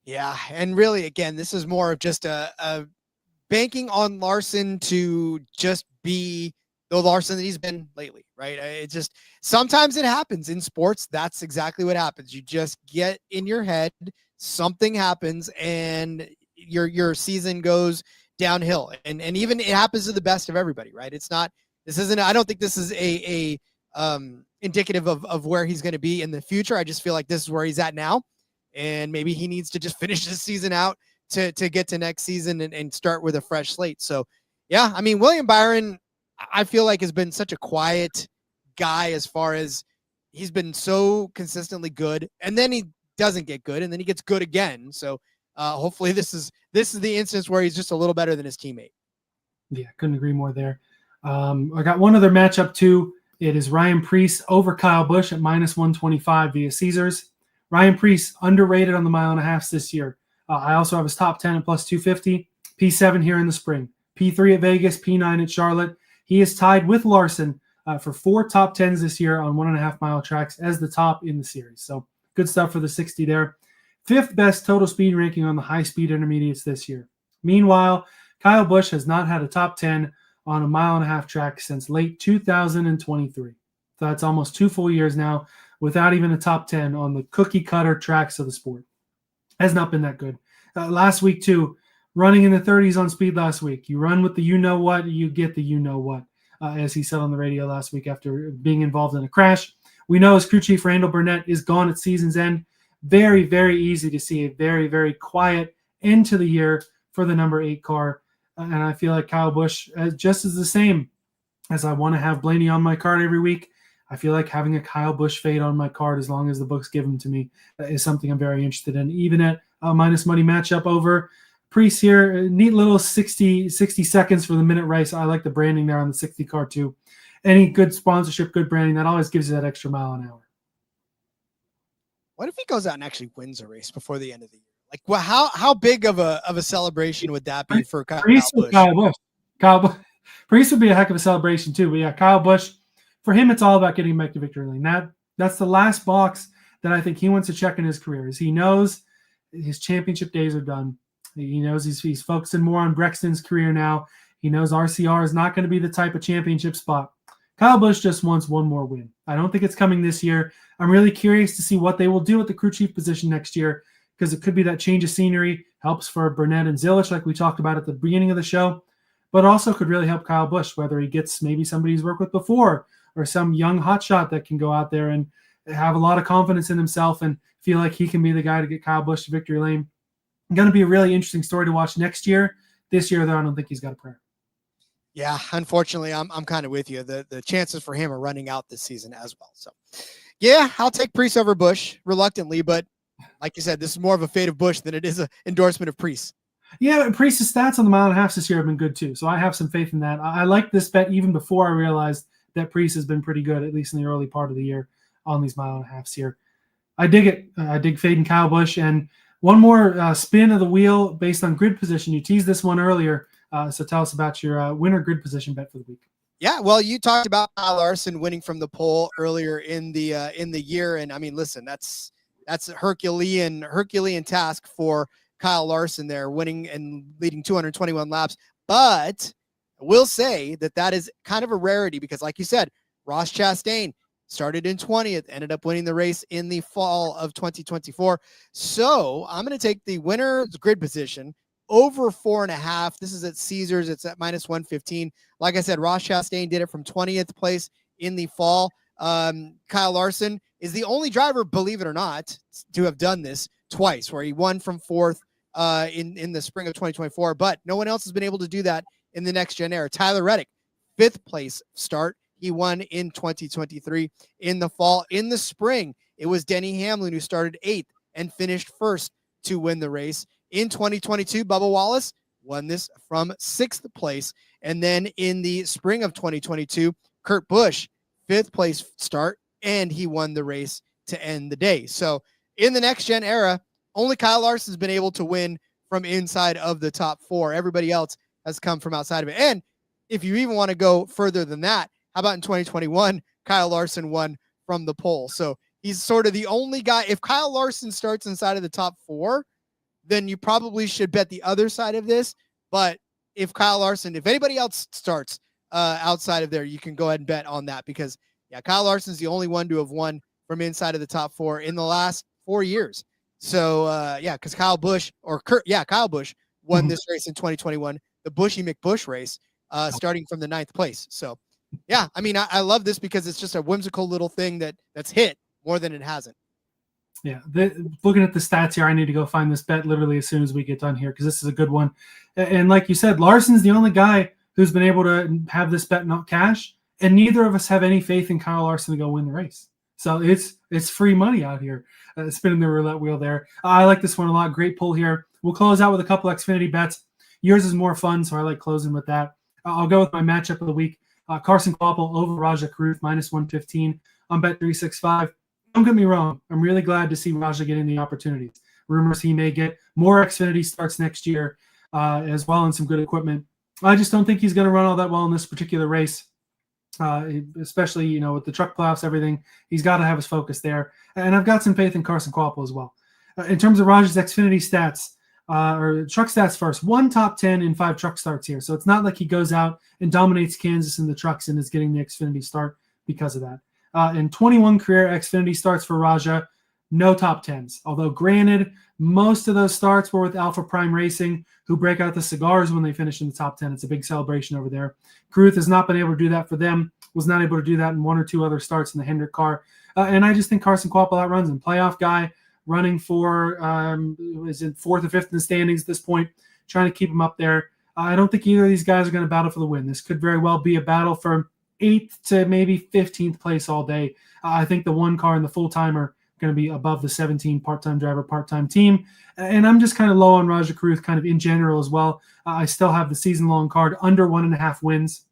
Yeah, and really, again, this is more of just a banking on Larson to just be the Larson that he's been lately, right? It just sometimes it happens in sports. That's exactly what happens. You just get in your head, something happens, and your season goes downhill. And even it happens to the best of everybody, right? I don't think this is a indicative of where he's going to be in the future. I just feel like this is where he's at now. And maybe he needs to just finish this season out to get to next season and start with a fresh slate. So yeah, I mean, William Byron, I feel like has been such a quiet guy as far as he's been so consistently good, and then he doesn't get good, and then he gets good again. So hopefully this is the instance where he's just a little better than his teammate. Yeah, couldn't agree more there. I got one other matchup too. It is Ryan Preece over Kyle Busch at minus 125 via Caesars. Ryan Preece underrated on the 1.5 miles this year. I also have his top 10 at plus 250, P7 here in the spring, P3 at Vegas, P9 at Charlotte. He is tied with Larson for 4 top 10s this year on 1.5 mile tracks as the top in the series. So good stuff for the 60 there. 5th best total speed ranking on the high-speed intermediates this year. Meanwhile, Kyle Busch has not had a top 10 on a 1.5 mile track since late 2023. So that's almost 2 full years now without even a top 10 on the cookie-cutter tracks of the sport. Has not been that good. Last week, too, running in the 30s on speed last week. You run with the you-know-what, you get the you-know-what, as he said on the radio last week after being involved in a crash. We know his crew chief, Randall Burnett, is gone at season's end. Very, very easy to see a very, very quiet end to the year for the number 8 car. And I feel like Kyle Busch just is the same as I want to have Blaney on my card every week. I feel like having a Kyle Busch fade on my card as long as the books give them to me is something I'm very interested in. Even at minus money matchup over Preece here, neat little 60 seconds for the minute race. I like the branding there on the 60 car too. Any good sponsorship, good branding, that always gives you that extra mile an hour. What if he goes out and actually wins a race before the end of the year? Like, well, how big of a celebration would that be for Kyle Busch? Preece would be a heck of a celebration too. But yeah, Kyle Busch, for him, it's all about getting back to victory lane. That's the last box that I think he wants to check in his career. Is he knows his championship days are done. He knows he's focusing more on Brexton's career now. He knows RCR is not going to be the type of championship spot. Kyle Busch just wants one more win. I don't think it's coming this year. I'm really curious to see what they will do at the crew chief position next year. because it could be that change of scenery helps for Burnett and Zilisch, like we talked about at the beginning of the show, but also could really help Kyle Busch, whether he gets maybe somebody he's worked with before or some young hotshot that can go out there and have a lot of confidence in himself and feel like he can be the guy to get Kyle Busch to victory lane. Going to be a really interesting story to watch next year. This year, though, I don't think he's got a prayer. Yeah, unfortunately, I'm kind of with you. The chances for him are running out this season as well. So, yeah, I'll take Preece over Busch reluctantly, but like you said, this is more of a fate of Busch than it is an endorsement of Preece. Yeah, Preece's stats on the mile and a half this year have been good too, so I have some faith in that. I like this bet even before I realized that Preece has been pretty good, at least in the early part of the year on these mile and a halves here. I dig it. I dig fading Kyle Busch. And one more spin of the wheel based on grid position. You teased this one earlier, so tell us about your winner grid position bet for the week. Yeah, well, you talked about Kyle Larson winning from the pole earlier in the year, and I mean, listen, that's a Herculean task for Kyle Larson there, winning and leading 221 laps. But I will say that is kind of a rarity because, like you said, Ross Chastain started in 20th, ended up winning the race in the fall of 2024. So I'm going to take the winner's grid position over 4.5. This is at Caesars. It's at -115. Like I said, Ross Chastain did it from 20th place in the fall. Kyle Larson is the only driver, believe it or not, to have done this twice, where he won from 4th in the spring of 2024, but no one else has been able to do that in the next gen era. Tyler Reddick, 5th place start. He won in 2023 in the fall. In the spring, it was Denny Hamlin who started 8th and finished 1st to win the race. In 2022, Bubba Wallace won this from 6th place. And then in the spring of 2022, Kurt Busch, 5th place start, and he won the race to end the day. So in the next gen era, only Kyle Larson has been able to win from inside of the top 4. Everybody else has come from outside of it. And if you even want to go further than that, how about in 2021, Kyle Larson won from the pole. So he's sort of the only guy. If Kyle Larson starts inside of the top 4, then you probably should bet the other side of this. But if anybody else starts outside of there, you can go ahead and bet on that because, yeah, Kyle Larson's the only one to have won from inside of the top 4 in the last 4 years. So, because Kyle Busch won this race in 2021, the Bushy McBush race, starting from the 9th place. So, yeah, I mean, I love this because it's just a whimsical little thing that's hit more than it hasn't. Yeah, looking at the stats here, I need to go find this bet literally as soon as we get done here because this is a good one. And like you said, Larson's the only guy who's been able to have this bet not cash, and neither of us have any faith in Kyle Larson to go win the race. So it's free money out here, spinning the roulette wheel there. I like this one a lot. Great pull here. We'll close out with a couple Xfinity bets. Yours is more fun, so I like closing with that. I'll go with my matchup of the week. Carson Kvapil over Rajah Caruth, -115 on Bet365. Don't get me wrong. I'm really glad to see Rajah getting the opportunities. Rumors he may get more Xfinity starts next year as well and some good equipment. I just don't think he's going to run all that well in this particular race, especially, with the truck playoffs, everything. He's got to have his focus there. And I've got some faith in Carson Kvapil as well. In terms of Rajah's Xfinity stats, or truck stats first, 1 top 10 in 5 truck starts here. So it's not like he goes out and dominates Kansas in the trucks and is getting the Xfinity start because of that. In 21 career Xfinity starts for Rajah, no top 10s. Although granted, most of those starts were with Alpha Prime Racing, who break out the cigars when they finish in the top 10. It's a big celebration over there. Caruth has not been able to do that for them, was not able to do that in 1 or 2 other starts in the Hendrick car. And I just think Carson Kvapil outruns him. Playoff guy, running for, is in 4th or 5th in the standings at this point, trying to keep him up there. I don't think either of these guys are going to battle for the win. This could very well be a battle for 8th to maybe 15th place all day. I think the one car and the full-timer going to be above the 17 part-time driver, part-time team. And I'm just kind of low on Rajah Caruth kind of in general as well. I still have the season-long card under 1.5 wins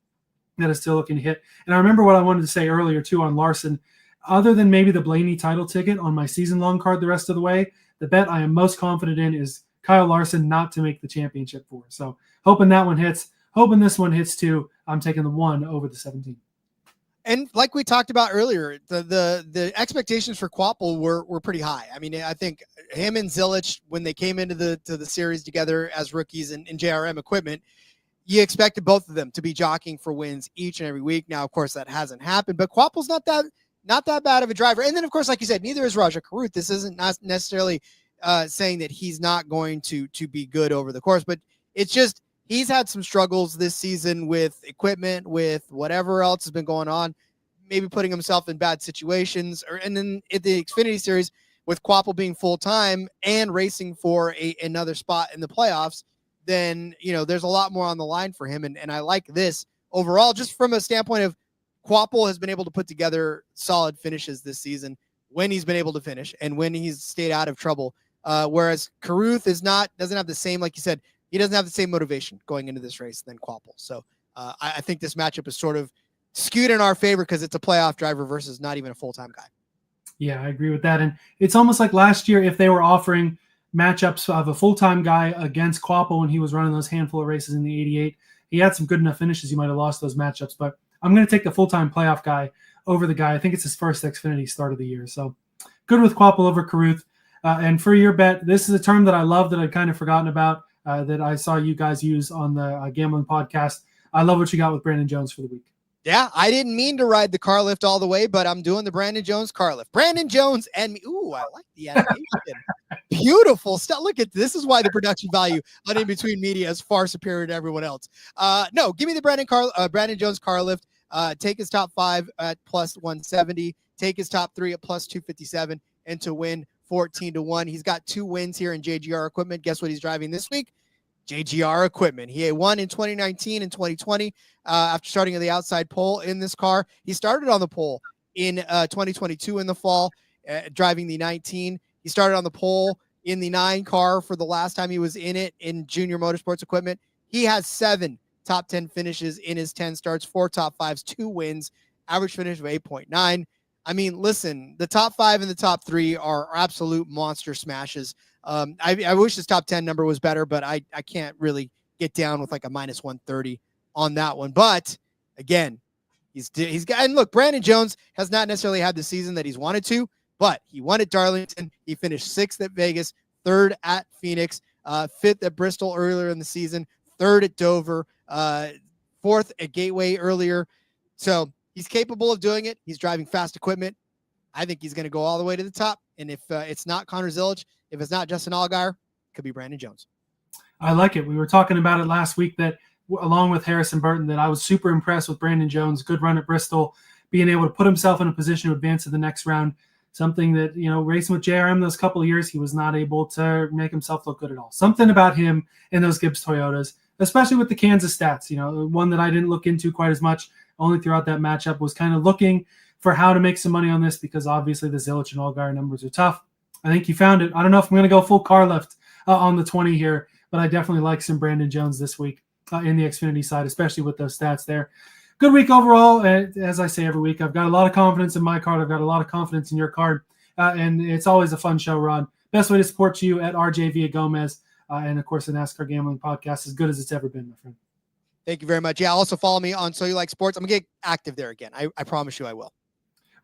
that is still looking to hit. And I remember what I wanted to say earlier, too, on Larson. Other than maybe the Blaney title ticket on my season-long card the rest of the way, the bet I am most confident in is Kyle Larson not to make the championship for. So hoping that one hits. Hoping this one hits, too. I'm taking the 1 over the 17. And like we talked about earlier, the expectations for Kvapil were pretty high. I mean, I think him and Zilisch, when they came into the series together as rookies in JRM equipment, you expected both of them to be jockeying for wins each and every week. Now, of course, that hasn't happened, but Kvapil's not that bad of a driver. And then, of course, like you said, neither is Rajah Caruth. This isn't not necessarily saying that he's not going to be good over the course, but it's just he's had some struggles this season with equipment, with whatever else has been going on, maybe putting himself in bad situations, and then at the Xfinity Series with Quapple being full time and racing for another spot in the playoffs, then there's a lot more on the line for him, and I like this overall just from a standpoint of Quapple has been able to put together solid finishes this season when he's been able to finish and when he's stayed out of trouble. Whereas Carruth doesn't have the same, like you said, he doesn't have the same motivation going into this race than Quapple. So I think this matchup is sort of skewed in our favor because it's a playoff driver versus not even a full-time guy. Yeah, I agree with that. And it's almost like last year, if they were offering matchups of a full-time guy against Quapple when he was running those handful of races in the 88, he had some good enough finishes. He might have lost those matchups, but I'm going to take the full-time playoff guy over the guy. I think it's his first Xfinity start of the year. So good with Quapple over Carruth. And for your bet, this is a term that I love that I'd kind of forgotten about that I saw you guys use on the gambling podcast. I love what you got with Brandon Jones for the week. Yeah, I didn't mean to ride the car lift all the way, but I'm doing the Brandon Jones car lift. Brandon Jones and me. Ooh, I like the animation. Beautiful stuff. Look at this. Is why the production value on In Between Media is far superior to everyone else. No, give me the Brandon Jones car lift. Take his top 5 at plus 170. Take his top 3 at plus 257, and to win 14-1. He's got 2 wins here in JGR equipment. Guess what he's driving this week? JGR equipment. He won in 2019 and 2020 after starting on the outside pole in this car. He started on the pole in 2022 in the fall, driving the 19. He started on the pole in the 9 car for the last time he was in it in junior motorsports equipment. He has 7 top 10 finishes in his 10 starts, 4 top 5s, 2 wins, average finish of 8.9. I mean, listen, the top 5 and the top 3 are absolute monster smashes. I wish his top 10 number was better, but I can't really get down with like a minus 130 on that one. But again, he's got, and look, Brandon Jones has not necessarily had the season that he's wanted to, but he won at Darlington. He finished 6th at Vegas, 3rd at Phoenix, 5th at Bristol earlier in the season, 3rd at Dover, 4th at Gateway earlier. So he's capable of doing it. He's driving fast equipment. I think he's going to go all the way to the top. And if it's not Connor Zilisch, if it's not Justin Allgaier, it could be Brandon Jones. I like it. We were talking about it last week that along with Harrison Burton, that I was super impressed with Brandon Jones. Good run at Bristol, being able to put himself in a position to advance to the next round. Something that, racing with JRM those couple of years, he was not able to make himself look good at all. Something about him in those Gibbs Toyotas, especially with the Kansas stats, one that I didn't look into quite as much only throughout that matchup, was kind of looking for how to make some money on this because obviously the Zilisch and Allgaier numbers are tough. I think you found it. I don't know if I'm going to go full car lift on the 20 here, but I definitely like some Brandon Jones this week in the Xfinity side, especially with those stats there. Good week overall. As I say every week, I've got a lot of confidence in my card. I've got a lot of confidence in your card. And it's always a fun show, Rod. Best way to support you at RJ Villagomez. And, of course, the NASCAR Gambling Podcast, as good as it's ever been, my friend. Thank you very much. Yeah, also follow me on So You Like Sports. I'm going to get active there again. I promise you I will.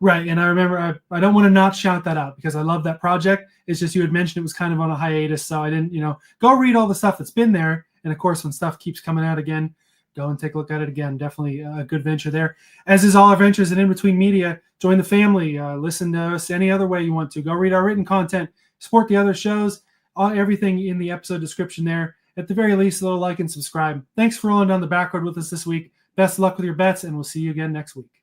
Right, and I remember I don't want to not shout that out because I love that project. It's just you had mentioned it was kind of on a hiatus, so I didn't, go read all the stuff that's been there. And, of course, when stuff keeps coming out again, go and take a look at it again. Definitely a good venture there. As is all our ventures at In Between Media. Join the family. Listen to us any other way you want to. Go read our written content. Support the other shows. Everything in the episode description there. At the very least, a little like and subscribe. Thanks for rolling down the back road with us this week. Best of luck with your bets, and we'll see you again next week.